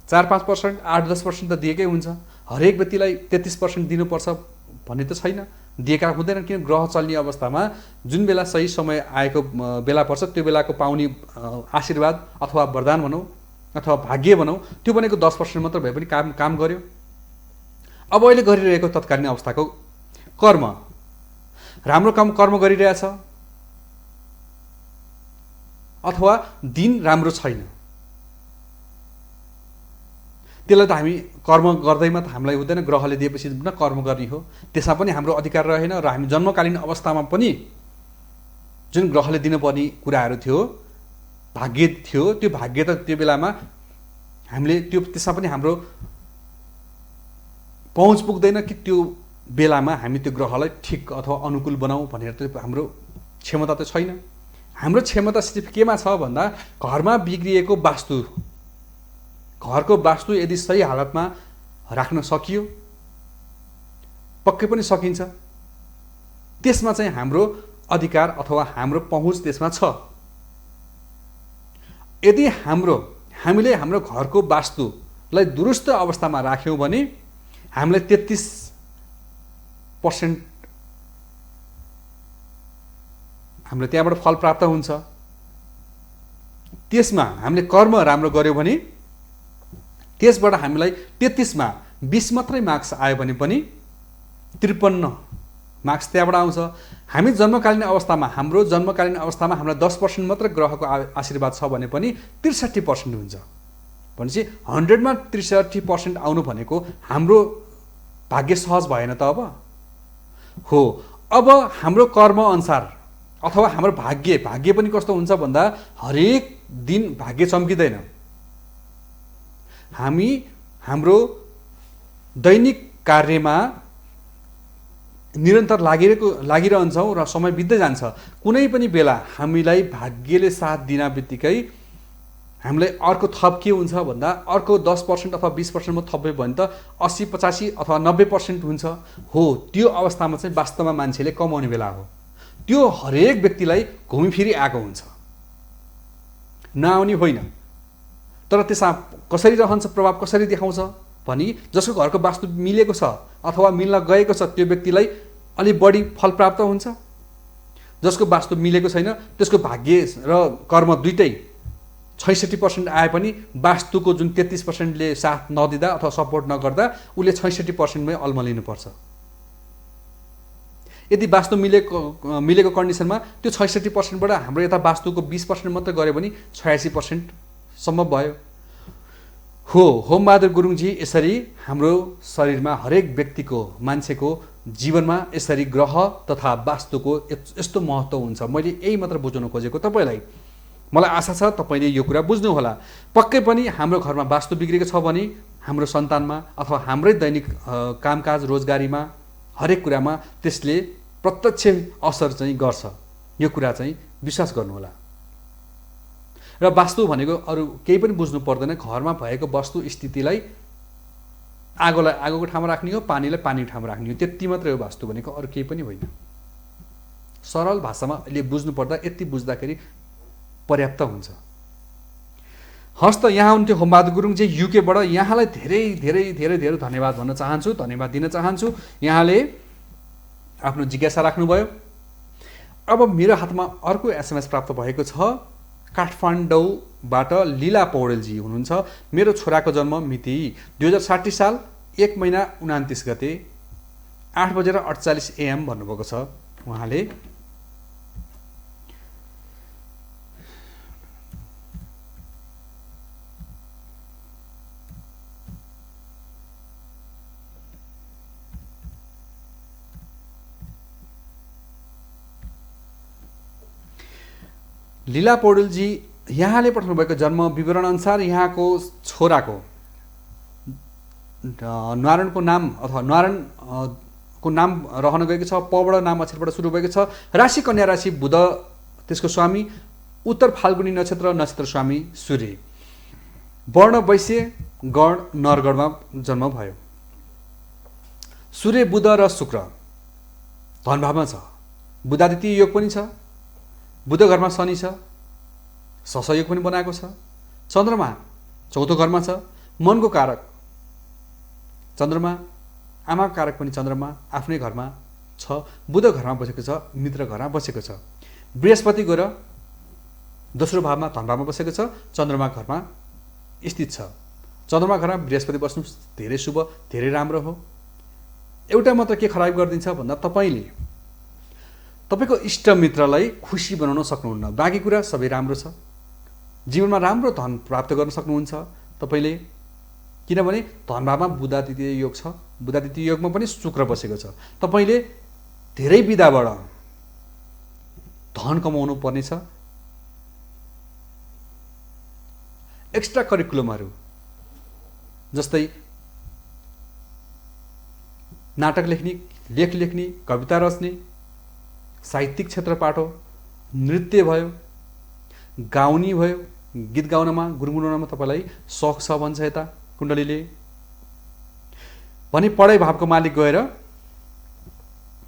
4-5%, 8-10% त दिएकै हुन्छ। हरेक व्यक्तिलाई 33% दिनुपर्छ भन्ने त छैन, दिएका हुँदैन। किन ग्रह चल्ने अवस्थामा जुन बेला सही समय आएको बेला पर्छ, त्यो बेलाको पाउने आशीर्वाद अथवा वरदान भनौँ अथवा भाग्य भनौँ, त्यो भनेको 10% मात्र भए पनि काम गर्यो। अब अहिले गरिरहेको तत्कालीन अवस्थाको कर्म, राम्रो कर्म गरिरहेछ अथवा दिन राम्रो छैन, त्यसलाई त हामी कर्म गर्दैमा त हामीलाई हुँदैन। ग्रहले दिएपछि न कर्म गर्ने हो, त्यसमा पनि हाम्रो अधिकार रहेन। र हामी जन्मकालीन अवस्थामा पनि जुन ग्रहले दिनुपर्ने कुराहरू थियो, भाग्य थियो, त्यो भाग्य त त्यो बेलामा हामीले त्यसमा पनि हाम्रो पहुँच पुग्दैन कि त्यो बेलामा हामी त्यो ग्रहलाई ठिक अथवा अनुकूल बनाऊ भनेर त हाम्रो क्षमता त छैन। हाम्रो क्षमता सिर्फ केमा छ भन्दा घरमा बिग्रिएको वास्तु, घरको वास्तु यदि सही हालतमा राख्न सकियो, पक्कै पनि सकिन्छ, त्यसमा चाहिँ हाम्रो अधिकार अथवा हाम्रो पहुँच त्यसमा छ। यदि हामीले हाम्रो घरको वास्तुलाई दुरुस्त अवस्थामा राख्यौँ भने हामीलाई 33% हामीले त्यहाँबाट फल प्राप्त हुन्छ। त्यसमा हामीले कर्म राम्रो गर्यो भने त्यसबाट हामीलाई 33मा 20 मात्रै मार्क्स आयो भने पनि 53 मार्क्स त्यहाँबाट आउँछ। हामी जन्मकालीन अवस्थामा हामीलाई 10% मात्र ग्रहको आशीर्वाद छ भने पनि 63% हुन्छ। भनेपछि 100मा 63% आउनु भनेको हाम्रो भाग्य सहज भएन त अब हो। अब हाम्रो कर्म अनुसार अथवा हाम्रो भाग्य पनि कस्तो हुन्छ भन्दा हरेक दिन भाग्य चम्किँदैन। हामी हाम्रो दैनिक कार्यमा निरन्तर लागिरहन्छौँ र समय बित्दै जान्छ। कुनै पनि बेला हामीलाई भाग्यले साथ दिन बित्तिकै हामीलाई अर्को थप के हुन्छ भन्दा अर्को 10% अथवा 20% थप्यो भने त 80, 85 अथवा 90% हुन्छ। हो, त्यो अवस्थामा चाहिँ वास्तवमा मान्छेले कमाउने बेला हो। त्यो हरेक व्यक्तिलाई घुमिफिरी आएको हुन्छ, नआउने होइन। तर त्यसमा कसरी रहन्छ, प्रभाव कसरी देखाउँछ भनी जसको घरको वास्तु मिलेको छ अथवा मिल्न गएको छ त्यो व्यक्तिलाई अलि बढी फल प्राप्त हुन्छ। जसको वास्तु मिलेको छैन त्यसको भाग्य र कर्म दुइटै 66% आए पनि वास्तुको जुन 33%ले साथ नदिँदा अथवा सपोर्ट नगर्दा उसले 66%मै अल्मलिनुपर्छ। यदि वास्तु मिलेको कन्डिसनमा त्यो 66%बाट हाम्रो यता वास्तुको 20% मात्रै गऱ्यो भने 86% सम्भव भयो। हो, होमबहादुर गुरुङजी यसरी हाम्रो शरीरमा हरेक व्यक्तिको मान्छेको जीवनमा यसरी ग्रह तथा वास्तुको यस्तो महत्त्व हुन्छ। मैले यही मात्र बुझाउन खोजेको तपाईँलाई। मलाई आशा छ तपाईँले यो कुरा बुझ्नुहोला। पक्कै पनि हाम्रो घरमा वास्तु बिग्रेको छ भने हाम्रो सन्तानमा अथवा हाम्रै दैनिक कामकाज रोजगारीमा हरेक कुरामा त्यसले प्रत्यक्ष असर चाहिँ गर्छ। यो कुरा चाहिँ विश्वास गर्नुहोला। र वास्तु भनेको अरू केही पनि बुझ्नु पर्दैन। घरमा भएको वस्तु स्थितिलाई आगोलाई आगोको ठाउँमा राख्ने हो, पानीलाई पानीको ठाउँमा राख्ने हो, त्यति मात्रै हो वास्तु भनेको, अरू केही पनि होइन। सरल भाषामा अहिले बुझ्नु पर्दा यति बुझ्दाखेरि पर्याप्त हुन्छ। हस् त, यहाँ हुन्थ्यो होमबहादुर गुरुङजी युकेबाट। यहाँलाई धेरै धेरै धेरै धेरै धन्यवाद भन्न चाहन्छु, धन्यवाद दिन चाहन्छु। यहाँले आफ्नो जिज्ञासा राख्नुभयो। अब मेरो हातमा अर्को SMS प्राप्त भएको छ। काठमाडौँबाट लीला पौडेलजी हुनुहुन्छ। मेरो छोराको जन्म मिति 2060 साल 1 महिना 29 गते 8:48 AM भन्नुभएको छ उहाँले। लीला पौडेलजी यहाँले पठाउनुभएको जन्म विवरण अनुसार यहाँको छोराको नारायणको नाम अथवा नारायणको नाम रहन गएको छ। पबाट नाम अक्षरबाट सुरु भएको छ। राशि कन्या राशि, बुध त्यसको स्वामी, उत्तर फाल्गुनी नक्षत्र स्वामी सूर्य, वर्ण वैश्य, गण नरगढमा जन्म भयो। सूर्य, बुध र शुक्र धनभावमा छ। बुधादित्य योग पनि छ। बुध घरमा शनि छ, सहयोग पनि बनाएको छ। चन्द्रमा चौथो घरमा छ, मनको कारक चन्द्रमा, आमाको कारक पनि चन्द्रमा आफ्नै घरमा छ। बुध घरमा बसेको छ, मित्र घरमा बसेको छ। बृहस्पति गएर दोस्रो भावमा धनभावमा बसेको छ, चन्द्रमा घरमा स्थित छ। चन्द्रमा घरमा बृहस्पति बस्नु धेरै शुभ, धेरै राम्रो हो। एउटा मात्र के खराब गरिदिन्छ भन्दा तपाईँको इष्टमित्रलाई खुसी बनाउन सक्नुहुन्न। बाँकी कुरा सबै राम्रो छ। जीवनमा राम्रो धन प्राप्त गर्न सक्नुहुन्छ तपाईँले, किनभने धनभावमा बुधादित्य योग छ। बुधादित्य योगमा पनि शुक्र बसेको छ। तपाईँले धेरै विधाबाट धन कमाउनु पर्नेछ। एक्स्ट्रा करिकुलमहरू जस्तै नाटक लेख्ने, लेख लेख्ने, कविता रच्ने, साहित्यिक क्षेत्रबाट नृत्य भयो, गाउने भयो, गीत गाउनमा गुनगुनाउनमा तपाईँलाई शौक छ भन्छ यता कुण्डलीले भने पढाइ भावको मालिक गएर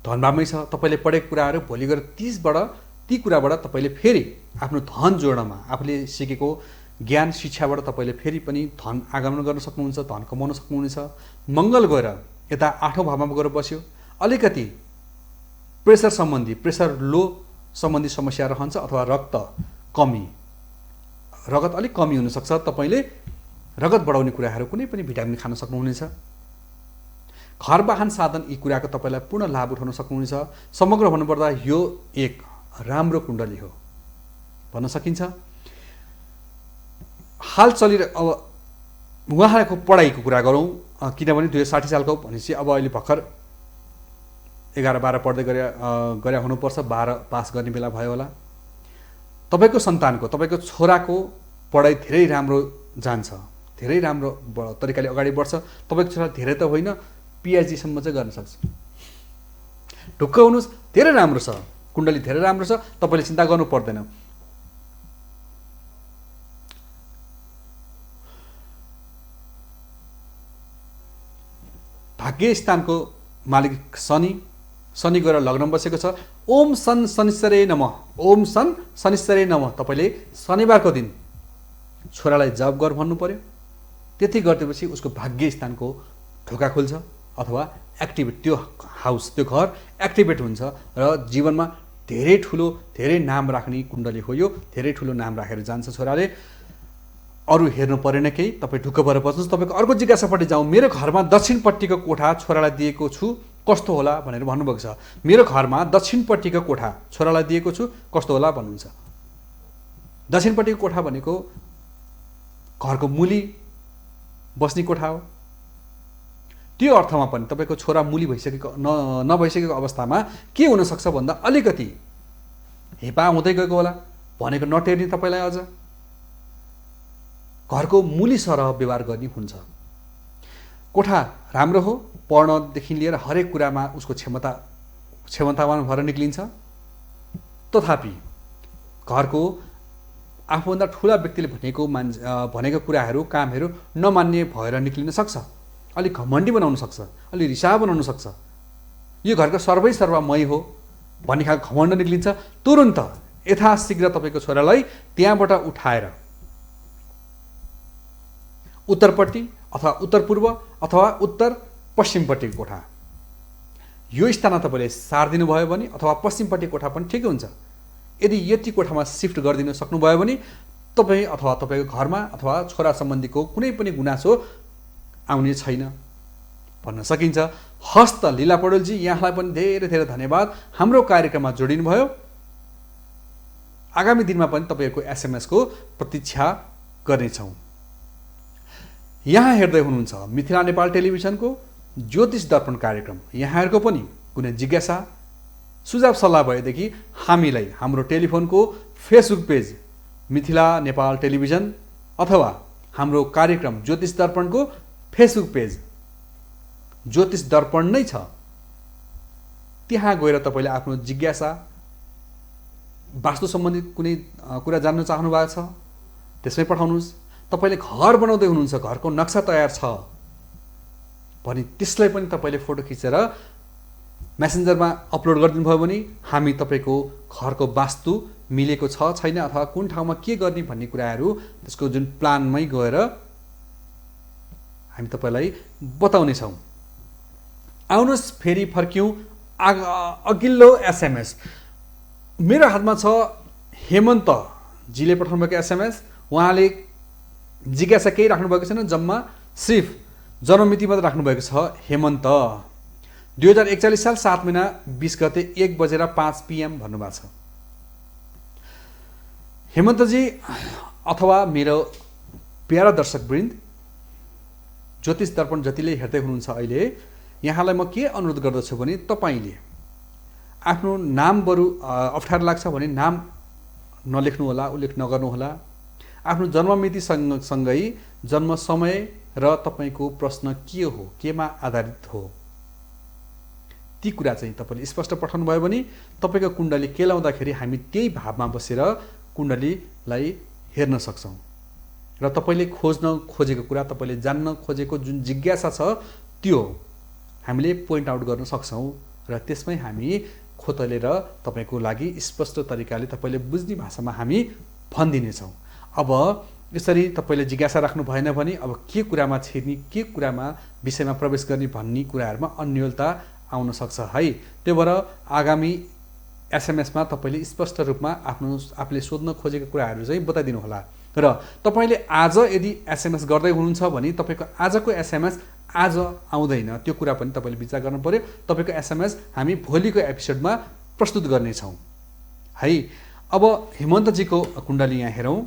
धनभावमै छ। तपाईँले पढेको कुराहरू भोलि गएर ती कुराबाट तपाईँले फेरि आफ्नो धन जोड्नमा आफूले सिकेको ज्ञान शिक्षाबाट तपाईँले फेरि पनि धन आगमन गर्न सक्नुहुन्छ, धन कमाउन सक्नुहुनेछ। मङ्गल गएर यता 8औं भावमा गएर बस्यो। अलिकति प्रेसर लो सम्बन्धी समस्या रहन्छ अथवा रगत अलिक कमी हुनसक्छ। तपाईँले रगत बढाउने कुराहरू कुनै पनि भिटामिन खान सक्नुहुनेछ। घर वाहन साधन यी कुराको तपाईँलाई पूर्ण लाभ उठाउन सक्नुहुनेछ। समग्र भन्नुपर्दा यो एक राम्रो कुण्डली हो भन्न सकिन्छ। हाल अब उहाँको पढाइको कुरा गरौँ, किनभने 2060 सालको भनेपछि अब अहिले भर्खर 11-12 पढ्दै गरे हुनुपर्छ, 12 पास गर्ने बेला भयो होला। तपाईको सन्तानको, तपाईको छोराको पढाइ धेरै राम्रो जान्छ, धेरै राम्रो तरिकाले अगाडि बढ्छ। तपाईको छोरा धेरै त होइन, PhD सम्म चाहिँ गर्न सक्छ। ढुक्क हुनुहोस्, धेरै राम्रो छ, कुण्डली धेरै राम्रो छ, तपाईले चिन्ता गर्नु पर्दैन। भाग्य स्थानको मालिक शनि गएर लग्नमा बसेको छ। ओम सन शनिश्चरे नमः, ओम सन शनिश्चरे नमः। तपाईले शनिबारको दिन छोरालाई जप गर भन्नु पर्यो। त्यति गरिदिएपछि उसको भाग्य स्थानको ढोका खुल्छ अथवा एक्टिभेट, त्यो हाउस, त्यो घर एक्टिभेट हुन्छ र जीवनमा धेरै ठुलो, धेरै नाम राख्ने कुण्डली हो यो। धेरै ठुलो नाम राखेर जान्छ छोराले। अरू हेर्नु परेन केही, तपाईँ ढुक्क भएर बस्नुहोस्। तपाईँको अर्को जिज्ञासापट्टि जाउँ। मेरो घरमा दक्षिणपट्टिको कोठा छोरालाई दिएको छु, कस्तो होला भनेर भन्नुभएको छ। मेरो घरमा दक्षिणपट्टिको कोठा छोरालाई दिएको छु, कस्तो होला भन्नुहुन्छ। दक्षिणपट्टिको कोठा भनेको घरको मुली बस्ने कोठा हो। त्यो अर्थमा पनि तपाईँको छोरा मुली नभइसकेको अवस्थामा के हुनसक्छ भन्दा अलिकति हेपा हुँदै गएको होला, भनेको नटेर्ने तपाईँलाई अझ घरको मुली सरह व्यवहार गर्ने हुन्छ। कोठा राम्रो हो, पढ्नदेखि लिएर हरेक कुरामा उसको क्षमतावान भएर निक्लिन्छ। तथापि घरको आफूभन्दा ठुला व्यक्तिले भनेको कुराहरू, कामहरू नमान्ने भएर निक्लिन सक्छ। अलिक घमण्डी बनाउन सक्छ, अलिक रिसाहा बनाउन सक्छ। यो घरको सर्वै मै हो भन्ने खालको घमण्ड निक्लिन्छ। तुरुन्त यथाशीघ्र तपाईँको छोरालाई त्यहाँबाट उठाएर उत्तरपट्टि अथवा उत्तर पूर्व अथवा उत्तर पश्चिमपट्टिको कोठा, यो स्थानमा तपाईँले सारिदिनु भयो भने, अथवा पश्चिमपट्टिको कोठा पनि ठिकै हुन्छ। यदि यति कोठामा सिफ्ट गरिदिन सक्नुभयो भने तपाईँ अथवा तपाईँको घरमा अथवा छोरा सम्बन्धीको कुनै पनि गुनासो आउने छैन भन्न सकिन्छ। हस्त लीला पौडेलजी, यहाँलाई पनि धेरै धेरै धन्यवाद हाम्रो कार्यक्रममा जोडिनु भयो। आगामी दिनमा पनि तपाईँहरूको SMS को प्रतीक्षा गर्नेछौँ। यहाँ हेर्दै हुनुहुन्छ मिथिला नेपाल टेलिभिजनको ज्योतिष दर्पण कार्यक्रम। यहाँहरूको पनि कुनै जिज्ञासा, सुझाव, सल्लाह भएदेखि हामीलाई हाम्रो टेलिफोनको Facebook page Mithila Nepal television अथवा हाम्रो कार्यक्रम ज्योतिष दर्पणको फेसबुक पेज ज्योतिष दर्पण नै छ, त्यहाँ गएर तपाईँले आफ्नो जिज्ञासा, वास्तु सम्बन्धित कुनै कुरा जान्न चाहनु भएको छ त्यसमै पठाउनुहोस्। तपाईँले घर बनाउँदै हुनुहुन्छ, घरको नक्सा तयार छ भने त्यसलाई पनि तपाईँले फोटो खिचेर मेसेन्जरमा अपलोड गरिदिनु भयो भने हामी तपाईँको घरको वास्तु मिलेको छ छैन अथवा कुन ठाउँमा के गर्ने भन्ने कुराहरू त्यसको जुन प्लानमै गएर हामी तपाईँलाई बताउनेछौँ। आउनुहोस् फेरि फर्क्यौँ अघिल्लो SMS। मेरो हातमा छ हेमन्त जीले पठाउनु भएको SMS। उहाँले जिज्ञासा केही राख्नु भएको छैन, जम्मा सिर्फ जन्ममिति मात्र राख्नु भएको छ। हेमन्त 2041 साल 7 महिना 20 गते 1:05 PM भन्नुभएको छ। हेमन्तजी अथवा मेरो प्यारा दर्शकवृन्द, ज्योतिष दर्पण जतिले हेर्दै हुनुहुन्छ अहिले, यहाँलाई म के अनुरोध गर्दछु भने तपाईँले आफ्नो नाम बरु अप्ठ्यारो लाग्छ भने नाम नलेख्नु होला, उल्लेख नगर्नु होला। आफ्नो जन्ममिति सँगै जन्म समय र तपाईँको प्रश्न के हो, केमा आधारित हो, ती कुरा चाहिँ तपाईँले स्पष्ट पठाउनु भयो भने तपाईँको कुण्डली केलाउँदाखेरि हामी त्यही भावमा बसेर कुण्डलीलाई हेर्न सक्छौँ र तपाईँले खोज्न खोजेको कुरा, तपाईँले जान्न खोजेको जुन जिज्ञासा छ त्यो हामीले पोइन्ट आउट गर्न सक्छौँ र त्यसमै हामी खोतलेर तपाईँको लागि स्पष्ट तरिकाले तपाईँले बुझ्ने भाषामा हामी भनिदिनेछौँ। अब यसरी तपाईँले जिज्ञासा राख्नु भएन भने अब के कुरामा छिर्ने, के कुरामा विषयमा प्रवेश गर्ने भन्ने कुराहरूमा अन्योलता आउन सक्छ है। त्यो भएर आगामी SMS मा तपाईँले स्पष्ट रूपमा आफूले सोध्न खोजेको कुराहरू चाहिँ बताइदिनु होला। र तपाईँले आज यदि SMS गर्दै हुनुहुन्छ भने तपाईँको आजको SMS आज आउँदैन, त्यो कुरा पनि तपाईँले विचार गर्नु पर्यो। तपाईँको SMS हामी भोलिको एपिसोडमा प्रस्तुत गर्नेछौँ है। अब हेमन्तजीको कुण्डली यहाँ हेरौँ।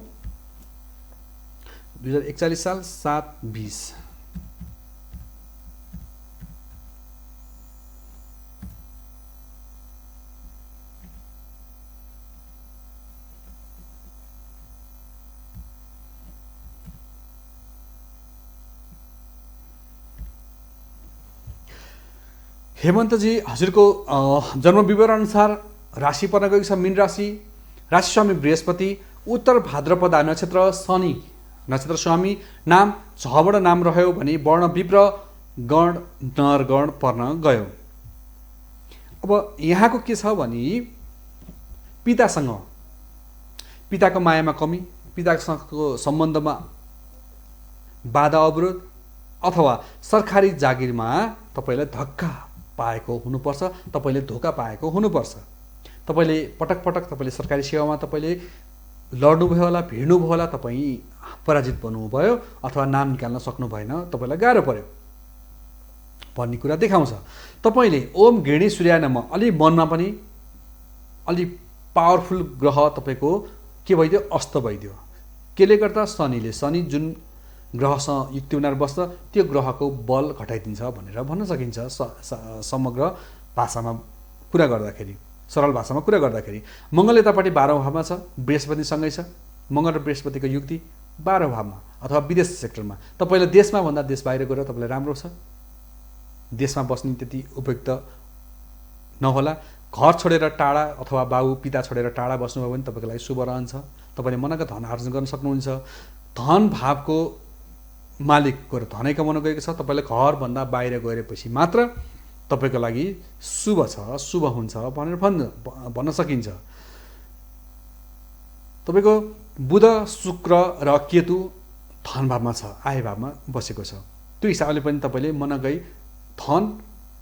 2041 साल 7-20। हेमन्तजी, हजुरको जन्म विवरण अनुसार राशि पर्न गएको छ मीन राशि, राशि स्वामी बृहस्पति, उत्तर भाद्रपदा नक्षत्र, शनि नक्षत्र स्वामी, नाम झबाट नाम रह्यो भने वर्ण विप्र गण नरगण पर्न गयो। अब यहाँको के छ भने पितासँग, पिताको मायामा कमी, पितासँगको सम्बन्धमा बाधा अवरोध अथवा सरकारी जागिरमा तपाईँले धक्का पाएको हुनुपर्छ, तपाईँले धोका पाएको हुनुपर्छ। तपाईँले पटक पटक तपाईँले सरकारी सेवामा तपाईँले लड्नुभयो होला, भिड्नुभयो होला, तपाईँ पराजित बन्नुभयो अथवा नाम निकाल्न सक्नु भएन, तपाईँलाई गाह्रो पर्यो भन्ने कुरा देखाउँछ। तपाईँले ओम गृहिणी सूर्य नम अलि मनमा पनि अलि पावरफुल ग्रह तपाईँको के भइदियो, अस्त भइदियो। केले गर्दा शनिले, शनि जुन ग्रहसँग युक्ति उनीहरू बस्छ त्यो ग्रहको बल घटाइदिन्छ भनेर भन्न सकिन्छ समग्र भाषामा कुरा गर्दाखेरि, सरल भाषामा कुरा गर्दाखेरि। मङ्गल यतापट्टि 12औं भावमा छ, बृहस्पतिसँगै छ। मङ्गल र बृहस्पतिको युक्ति 12औं भावमा अथवा विदेश सेक्टरमा। तपाईँले देशमा भन्दा देश बाहिर गएर तपाईँलाई राम्रो छ, देशमा बस्ने त्यति उपयुक्त नहोला। घर छोडेर टाढा अथवा बाबु पिता छोडेर टाढा बस्नुभयो भने तपाईँको लागि शुभ रहन्छ। तपाईँले मनका धन आर्जन गर्न सक्नुहुन्छ। धन भावको मालिक गएर धनै कमाउन गएको छ, तपाईँले घरभन्दा बाहिर गएपछि मात्र तपाईँको लागि शुभ छ, शुभ हुन्छ भनेर भन्न सकिन्छ। तपाईँको बुध, शुक्र र केतु धन भावमा छ, आय भावमा बसेको छ। त्यो हिसाबले पनि तपाईँले मनकै धन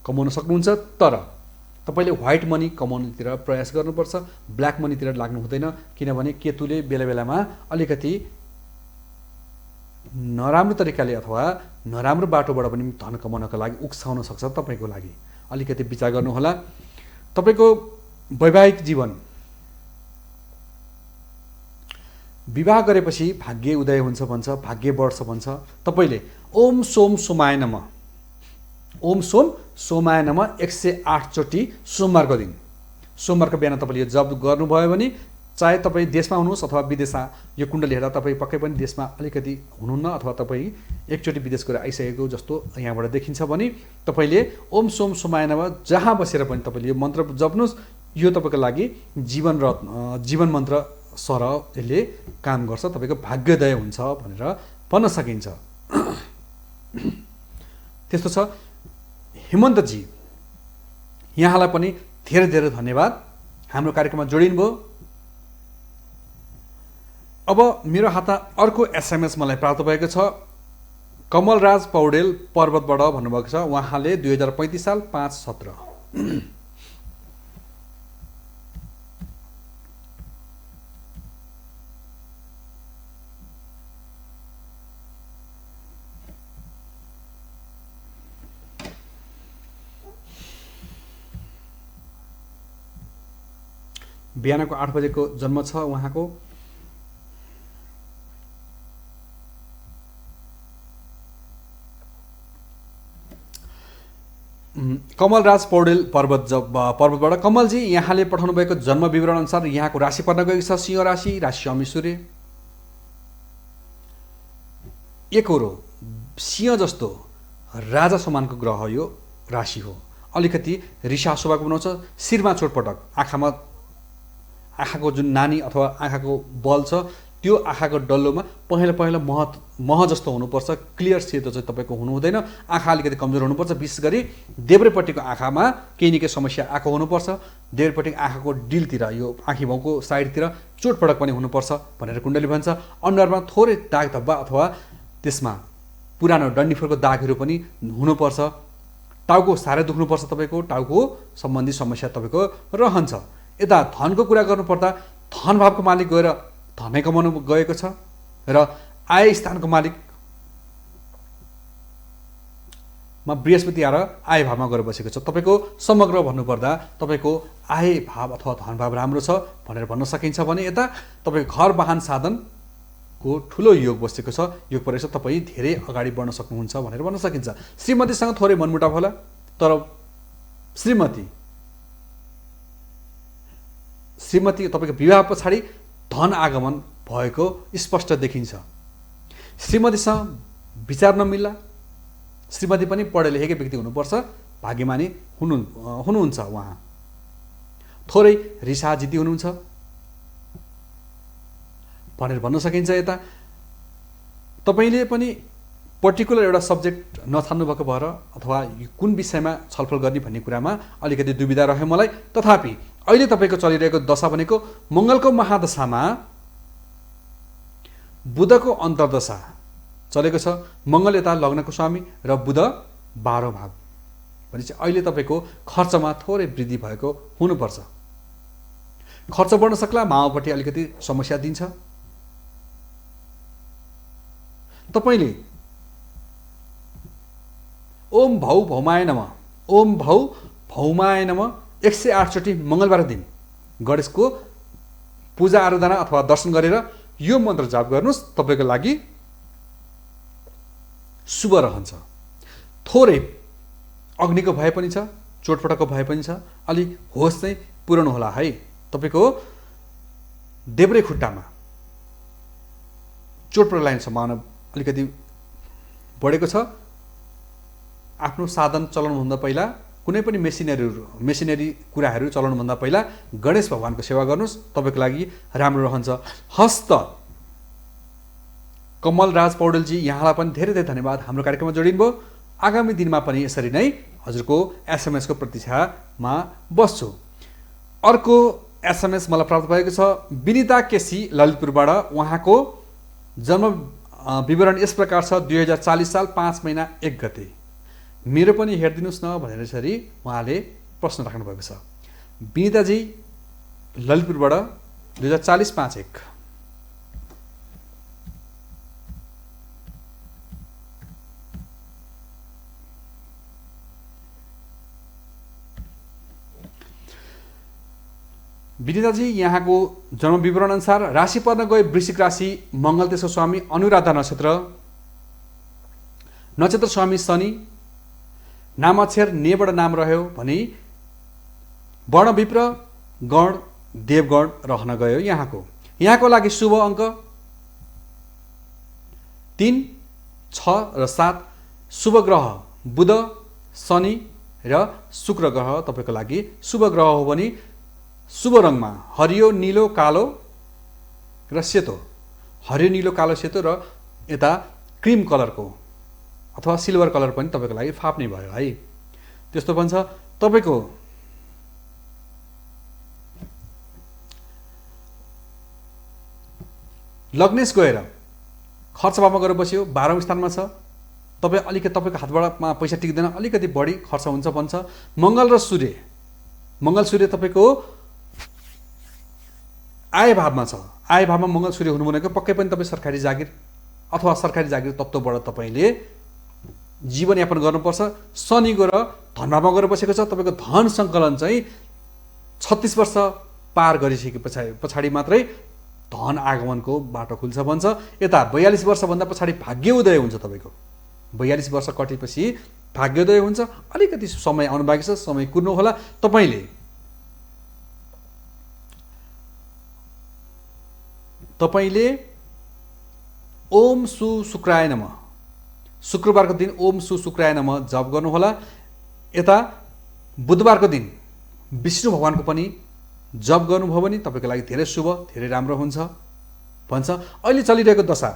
कमाउन सक्नुहुन्छ। तर तपाईँले व्हाइट मनी कमाउनुतिर प्रयास गर्नुपर्छ, ब्ल्याक मनीतिर लाग्नु हुँदैन। किनभने केतुले बेला बेलामा अलिकति नराम्रो तरिकाले अथवा नराम्रो बाटोबाट पनि धन कमाउनको लागि उक्साउन सक्छ। तपाईँको लागि अलिकति विचार गर्नुहोला। तपाईँको वैवाहिक जीवन, विवाह गरेपछि भाग्य उदय हुन्छ भन्छ, भाग्य बढ्छ भन्छ। तपाईँले ओम सोम सोमाय नमः, ओम सोम सोमाय नमः 108 चोटि सोमबारको दिन, सोमबारको बिहान तपाईँले यो जप गर्नुभयो भने चाहे तपाईँ देशमा हुनुहोस् अथवा विदेशमा, यो कुण्डली हेर्दा तपाईँ पक्कै पनि देशमा अलिकति हुनुहुन्न अथवा तपाईँ एकचोटि विदेश गएर आइसकेको जस्तो यहाँबाट देखिन्छ भने तपाईँले ओम सोम सोमाय नमः जहाँ बसेर पनि तपाईँले यो मन्त्र जप्नुहोस्। यो तपाईँको लागि जीवन मन्त्र सरह यसले काम गर्छ, तपाईँको भाग्योदय हुन्छ भनेर भन्न सकिन्छ। त्यस्तो छ। हेमन्तजी, यहाँलाई पनि धेरै धेरै धन्यवाद हाम्रो कार्यक्रममा जोडिनुभयो। अब मेरो हातमा अर्को एसएमएस मलाई प्राप्त भएको छ। कमलराज पौडेल पर्वतबाट भन्नुभएको छ। उहाँले 2035 साल 5/17 बिहानको 8 बजेको जन्म छ उहाँको। कमलराज पौडेल पर्वतबाट। कमलजी, यहाँले पठाउनु भएको जन्म विवरण अनुसार यहाँको राशि पर्न गएको छ सिंह राशि, राशि स्वामी सूर्य। एकहोरो सिंह जस्तो राजा समानको ग्रह यो राशि हो। अलिकति रिसा स्वभावको बनाउँछ, शिरमा चोटपटक, आँखाको जुन नानी अथवा आँखाको बल छ त्यो आँखाको डल्लोमा पहेँलो मह जस्तो हुनुपर्छ, क्लियर सेतो चाहिँ तपाईँको हुनु हुँदैन। आँखा अलिकति कमजोर हुनुपर्छ। विशेष गरी देब्रेपट्टिको आँखामा केही न केही समस्या आएको हुनुपर्छ। देब्रेपट्टिको आँखाको डिलतिर, यो आँखी भाउको साइडतिर चोटपटक पनि हुनुपर्छ भनेर कुण्डली भन्छ। अनुहारमा थोरै दाग धब्बा अथवा त्यसमा पुरानो डन्डीफोरको दागहरू पनि हुनुपर्छ। टाउको साह्रै दुख्नुपर्छ, तपाईँको टाउको सम्बन्धी समस्या तपाईँको रहन्छ। यता धनको कुरा गर्नुपर्दा धन भावको मालिक गएर धनै कमाउनु गएको छ र आय स्थानको मालिकमा बृहस्पति आएर आय भावमा गएर बसेको छ। तपाईँको समग्र भन्नुपर्दा तपाईँको आय भाव अथवा धन भाव राम्रो छ भनेर भन्न सकिन्छ भने यता तपाईँको घर वाहन साधनको ठुलो योग बसेको छ। योग परेको छ, तपाईँ धेरै अगाडि बढ्न सक्नुहुन्छ भनेर भन्न सकिन्छ। श्रीमतीसँग थोरै मनमुटाव होला, तर श्रीमती तपाईँको विवाह पछाडि धन आगमन भएको स्पष्ट देखिन्छ। श्रीमतीसँग विचार नमिल्ला, श्रीमती पनि पढे लेखेकै व्यक्ति हुनुपर्छ, भाग्यमानी हुनुहुन्छ उहाँ। थोरै रिसाजिती हुनुहुन्छ भनेर भन्न सकिन्छ। यता तपाईँले पनि पर्टिकुलर एउटा सब्जेक्ट नछान्नु भएको भएर अथवा कुन विषयमा छलफल गर्ने भन्ने कुरामा अलिकति दुविधा रह्यो मलाई। तथापि अहिले तपाईँको चलिरहेको दशा भनेको मङ्गलको महादशामा बुधको अन्तर्दशा चलेको छ। मङ्गल यता लग्नको स्वामी र बुध 12औं भाव भनेपछि अहिले तपाईँको खर्चमा थोरै वृद्धि भएको हुनुपर्छ। खर्च बढ्न सक्ला, माओपट्टि अलिकति समस्या दिन्छ। तपाईँले ओम भौ भौमाय नमः, ओम भौ भौमाय नमः 108 चोटि मङ्गलबार दिन गणेशको पूजा आराधना अथवा दर्शन गरेर यो मन्त्र जाप गर्नुहोस्, तपाईँको लागि शुभ रहन्छ। थोरै अग्निको भए पनि छ, चोटपटकको भए पनि छ, अलि होस चाहिँ पुर्याउनु होला है। तपाईँको देब्रे खुट्टामा चोटपटक लाग्ने सम्भावना अलिकति बढेको छ। आफ्नो साधन चलाउनुभन्दा पहिला, कुनै पनि मेसिनरी कुराहरू चलाउनुभन्दा पहिला गणेश भगवानको सेवा गर्नुहोस्, तपाईँको लागि राम्रो रहन्छ। हस्त कमलराज पौडेलजी, यहाँलाई पनि धेरै धेरै धन्यवाद हाम्रो कार्यक्रममा जोडिनुभयो। आगामी दिनमा पनि यसरी नै हजुरको एसएमएसको प्रतीक्षामा बस्छु। अर्को एसएमएस मलाई प्राप्त भएको छ विनिता केसी ललितपुरबाट। उहाँको जन्म विवरण यस प्रकार छ 2040 साल 5 महिना 1 गते। मेरो पनि हेरिदिनुहोस् न भनेर यसरी उहाँले प्रश्न राख्नु भएको छ। विनिताजी ललितपुरबाट 2040 5 1। विनिताजी यहाँको जन्म विवरण अनुसार राशि पर्न गए वृश्चिक राशि, मङ्गल त्यसको स्वामी, अनुराधा नक्षत्र, नक्षत्र स्वामी शनि, नाम अक्षर नेबाट नाम रह्यो भने वर्ण विप्र गण देवगण रहन गयो। यहाँको लागि शुभ अङ्क 3, 6 र 7। शुभ ग्रह बुध, शनि र शुक्र ग्रह तपाईँको लागि शुभ ग्रह हो भने शुभ रङमा हरियो, नीलो, कालो र सेतो, हरियो, नीलो, कालो, सेतो र यता क्रिम कलरको अथवा सिल्भर कलर पनि तपाईँको लागि फाप्ने भयो है। त्यस्तो पनि छ। तपाईँको लग्नेश गएर खर्च भावमा गएर बस्यो, 12औं स्थानमा छ। तपाईँ अलिकति तपाईँको हातबाट पैसा टिक्दैन, अलिकति बढी खर्च हुन्छ भन्छ। मङ्गल र सूर्य, मङ्गल सूर्य तपाईँको आय भावमा छ। आय भावमा मङ्गल सूर्य हुनु भनेको पक्कै पनि तपाईँ सरकारी जागिर अथवा सरकारी जागिर तत्त्वबाट तपाईँले जीवनयापन गर्नुपर्छ। शनि गएर धन भावमा गएर बसेको छ। तपाईँको धन सङ्कलन चाहिँ 36 वर्ष पार गरिसके पछाडि मात्रै धन आगमनको बाटो खुल्छ भन्छ। यता 42 वर्षभन्दा पछाडि भाग्योदय हुन्छ। तपाईँको 42 वर्ष कटेपछि भाग्योदय हुन्छ। अलिकति समय आउनु बाँकी छ, समय कुर्नु होला। तपाईँले ओम सु शुक्राय नमः, शुक्रबारको दिन ओम सु शुक्राय नमः जप गर्नुहोला। यता बुधबारको दिन विष्णु भगवानको पनि जप गर्नुभयो भने तपाईँको लागि धेरै शुभ, धेरै राम्रो हुन्छ भन्छ। अहिले चलिरहेको दशा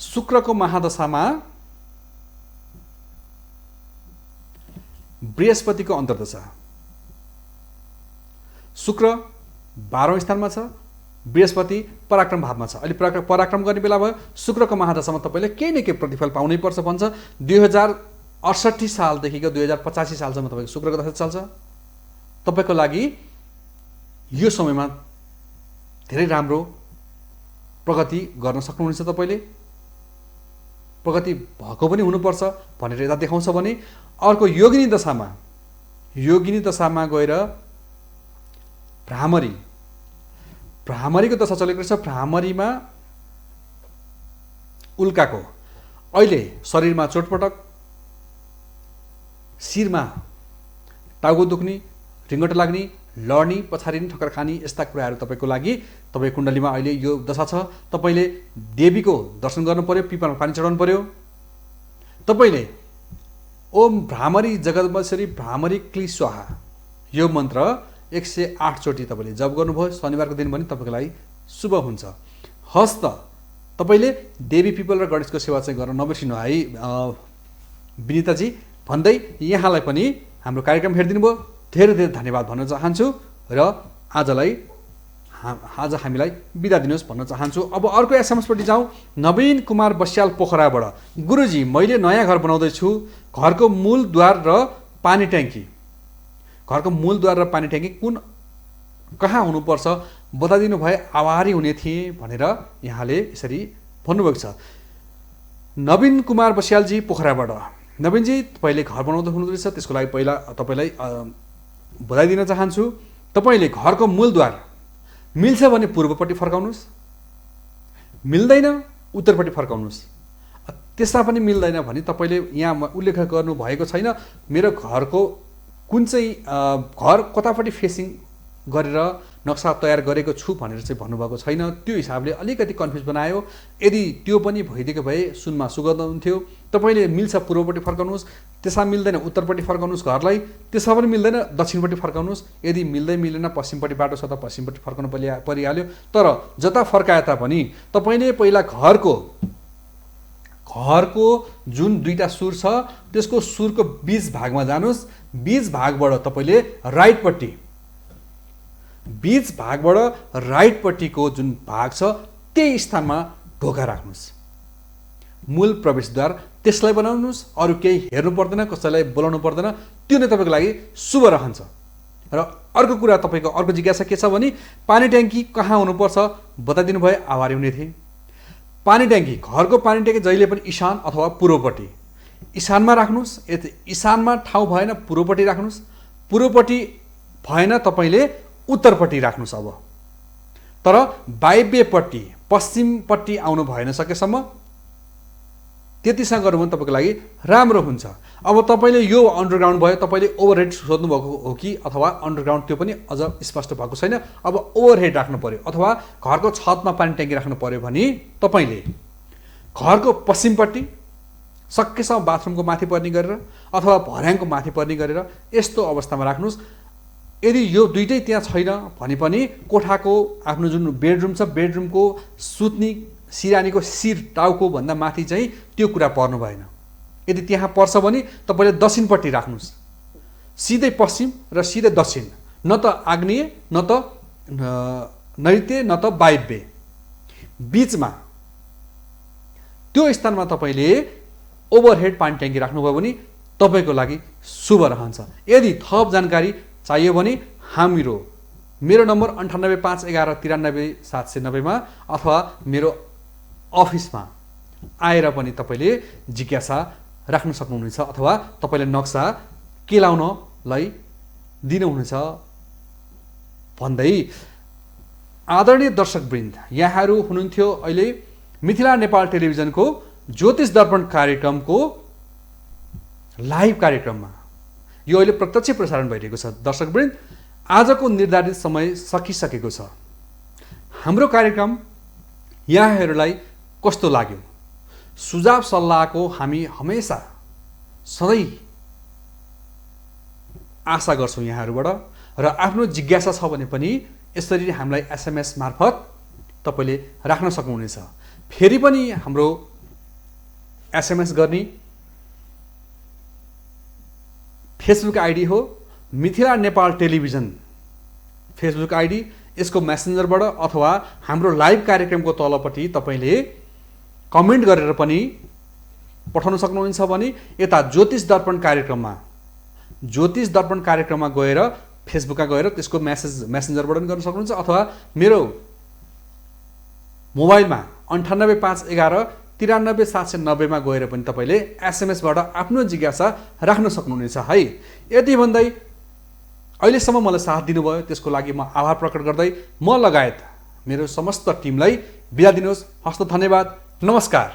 शुक्रको महादशामा बृहस्पतिको अन्तर्दशा। शुक्र 12औं स्थानमा छ, बृहस्पति पराक्रम भावमा छ। अहिले पराक्रम गर्ने बेला भयो। शुक्रको महादशामा तपाईँले केही न केही प्रतिफल पाउनै पर्छ भन्छ। 2068 सालदेखिको 2085 सालसम्म तपाईँको शुक्रको दशा चल्छ। तपाईँको लागि यो समयमा धेरै राम्रो प्रगति गर्न सक्नुहुनेछ। तपाईँले प्रगति भएको पनि हुनुपर्छ भनेर यता देखाउँछ भने अर्को योगिनी दशामा गएर भ्रामरीको दशा चलेको छ। भ्रामरीमा उल्काको अहिले शरीरमा चोटपटक, शिरमा टाउको दुख्ने, रिङ्गट लाग्ने, लड्ने, पछारिने, ठक्कर खाने यस्ता कुराहरू तपाईँको लागि तपाईँ कुण्डलीमा अहिले यो दशा छ। तपाईँले देवीको दर्शन गर्नु पर्यो, पिपलमा पानी चढाउनु पर्यो। तपाईँले ओम भ्रामरी जगदम्बेश्वरी भ्रामरी क्ली स्वाहा यो मन्त्र 108 चोटि तपाईँले जप गर्नुभयो शनिबारको दिन भने तपाईँको लागि शुभ हुन्छ। हस्त तपाईँले देवी पिपल र गणेशको सेवा चाहिँ गर्न नबिर्सिनु है विनिताजी भन्दै यहाँलाई पनि हाम्रो कार्यक्रम हेरिदिनु भयो, धेरै धेरै धन्यवाद भन्न चाहन्छु र आज हामीलाई बिदा दिनुहोस् भन्न चाहन्छु। अब अर्को एसएमएसपट्टि जाउँ। नवीन कुमार बस्याल पोखराबाट, गुरुजी मैले नयाँ घर बनाउँदैछु, घरको मूलद्वार र पानी ट्याङ्की कहाँ हुनुपर्छ बताइदिनु भए आभारी हुने थिएँ भनेर यहाँले यसरी भन्नुभएको छ। नवीन कुमार बस्यालजी पोखराबाट, नवीनजी तपाईँले घर बनाउँदै हुनुहुँदो रहेछ, त्यसको लागि पहिला तपाईँलाई बधाई दिन चाहन्छु। तपाईँले घरको मूलद्वार मिल्छ भने पूर्वपट्टि फर्काउनुहोस्, मिल्दैन उत्तरपट्टि फर्काउनुहोस्। त्यसमा पनि मिल्दैन भने तपाईँले यहाँ उल्लेख गर्नुभएको छैन मेरो घरको कुन चाहिँ घर कतापट्टि फेसिङ गरेर नक्सा तयार गरेको छु भनेर चाहिँ भन्नुभएको छैन। त्यो हिसाबले अलिकति कन्फ्युज बनायो। यदि त्यो पनि भइदिएको भए सुनमा सुगन्ध हुन्थ्यो। तपाईँले मिल्छ पूर्वपट्टि फर्काउनुहोस्, त्यसमा मिल्दैन उत्तरपट्टि फर्काउनुहोस् घरलाई, त्यसमा पनि मिल्दैन दक्षिणपट्टि फर्काउनुहोस्। यदि मिल्दैन पश्चिमपट्टि बाटो छ त पश्चिमपट्टि फर्काउनु परिहाल्यो। तर जता फर्काए तापनि तपाईँले पहिला घरको जुन दुईटा सुर छ त्यसको सुरको बीच भागमा जानुहोस्। बीच भागबाट तपाईँले राइटपट्टिको जुन भाग छ त्यही स्थानमा ढोका राख्नुहोस्। मूल प्रवेशद्वार त्यसलाई बनाउनुहोस्, अरू केही हेर्नु पर्दैन, कसैलाई बोलाउनु पर्दैन। त्यो नै तपाईँको लागि शुभ रहन्छ। र अर्को कुरा तपाईँको अर्को जिज्ञासा के छ भने पानी ट्याङ्की कहाँ हुनुपर्छ बताइदिनु भए आभारी हुने थिएँ। पानी ट्याङ्की घरको पानी ट्याङ्की जहिले पनि ईशान अथवा पूर्वपट्टि, ईशानमा राख्नुहोस्। ईशानमा ठाउँ भएन पूर्वपट्टि राख्नुहोस्, पूर्वपट्टि भएन तपाईँले उत्तरपट्टि राख्नुहोस्। अब तर वायव्यपट्टि पश्चिमपट्टि आउनु भएन सकेसम्म त्यतिसँग गर्नु भने तपाईँको लागि राम्रो हुन्छ। अब तपाईँले यो अन्डरग्राउन्ड भयो, तपाईँले ओभरहेड सोध्नुभएको हो कि अथवा अन्डरग्राउन्ड, त्यो पनि अझ स्पष्ट भएको छैन। अब ओभरहेड राख्नु पर्यो अथवा घरको छतमा पानी ट्याङ्की राख्नु पर्यो भने तपाईँले घरको पश्चिमपट्टि सकेसम्म बाथरुमको माथि पर्ने गरेर अथवा भर्याङको माथि पर्ने गरेर यस्तो अवस्थामा राख्नुहोस्। यदि यो दुइटै त्यहाँ छैन भने पनि कोठाको आफ्नो जुन बेडरुम छ बेडरुमको सुत्ने सिरानीको शिर टाउको भन्दा माथि चाहिँ त्यो कुरा पर्नु भएन। यदि त्यहाँ पर्छ भने तपाईँले दक्षिणपट्टि राख्नुहोस्। सिधै पश्चिम र सिधै दक्षिण, न त आग्नेय न त नैऋत्य न त वायव्य, बीचमा त्यो स्थानमा तपाईँले ओभरहेड पानी ट्याङ्की राख्नुभयो भने तपाईँको लागि शुभ रहन्छ। यदि थप जानकारी चाहियो भने मेरो नम्बर 9851193790 अथवा मेरो अफिसमा आएर पनि तपाईँले जिज्ञासा राख्न सक्नुहुनेछ अथवा तपाईँले नक्सा केलाउनलाई दिनुहुनेछ भन्दै आदरणीय दर्शकवृन्द यहाँहरू हुनुहुन्थ्यो अहिले मिथिला नेपाल टेलिभिजनको ज्योतिष दर्पण कार्यक्रमको लाइभ कार्यक्रममा। यो अहिले प्रत्यक्ष प्रसारण भइरहेको छ। दर्शकवृन्द आजको निर्धारित समय सकिसकेको छ। हाम्रो कार्यक्रम यहाँहरूलाई कस्तो लाग्यो? सुझाव सल्लाहको हामी हमेसा सधैँ आशा गर्छौँ यहाँहरूबाट। र आफ्नो जिज्ञासा छ भने पनि यसरी हामीलाई एसएमएस मार्फत तपाईँले राख्न सक्नुहुनेछ। फेरि पनि हाम्रो एसएमएस गर्ने फेसबुक आइडी हो Mithila Nepal television Facebook ID. यसको मेसेन्जरबाट अथवा हाम्रो लाइभ कार्यक्रमको तलपट्टि तपाईँले कमेन्ट गरेर पनि पठाउन सक्नुहुन्छ भने यता ज्योतिष दर्पण कार्यक्रममा गएर फेसबुकमा गएर त्यसको मेसेन्जरबाट पनि गर्न सक्नुहुन्छ अथवा मेरो मोबाइलमा 9851193790 मा गएर पनि तपाईँले एसएमएसबाट आफ्नो जिज्ञासा राख्न सक्नुहुनेछ है। यति भन्दै अहिलेसम्म मलाई साथ दिनुभयो त्यसको लागि म आभार प्रकट गर्दै म लगायत मेरो समस्त टिमलाई बिदा दिनुहोस्। हस्त धन्यवाद, नमस्कार।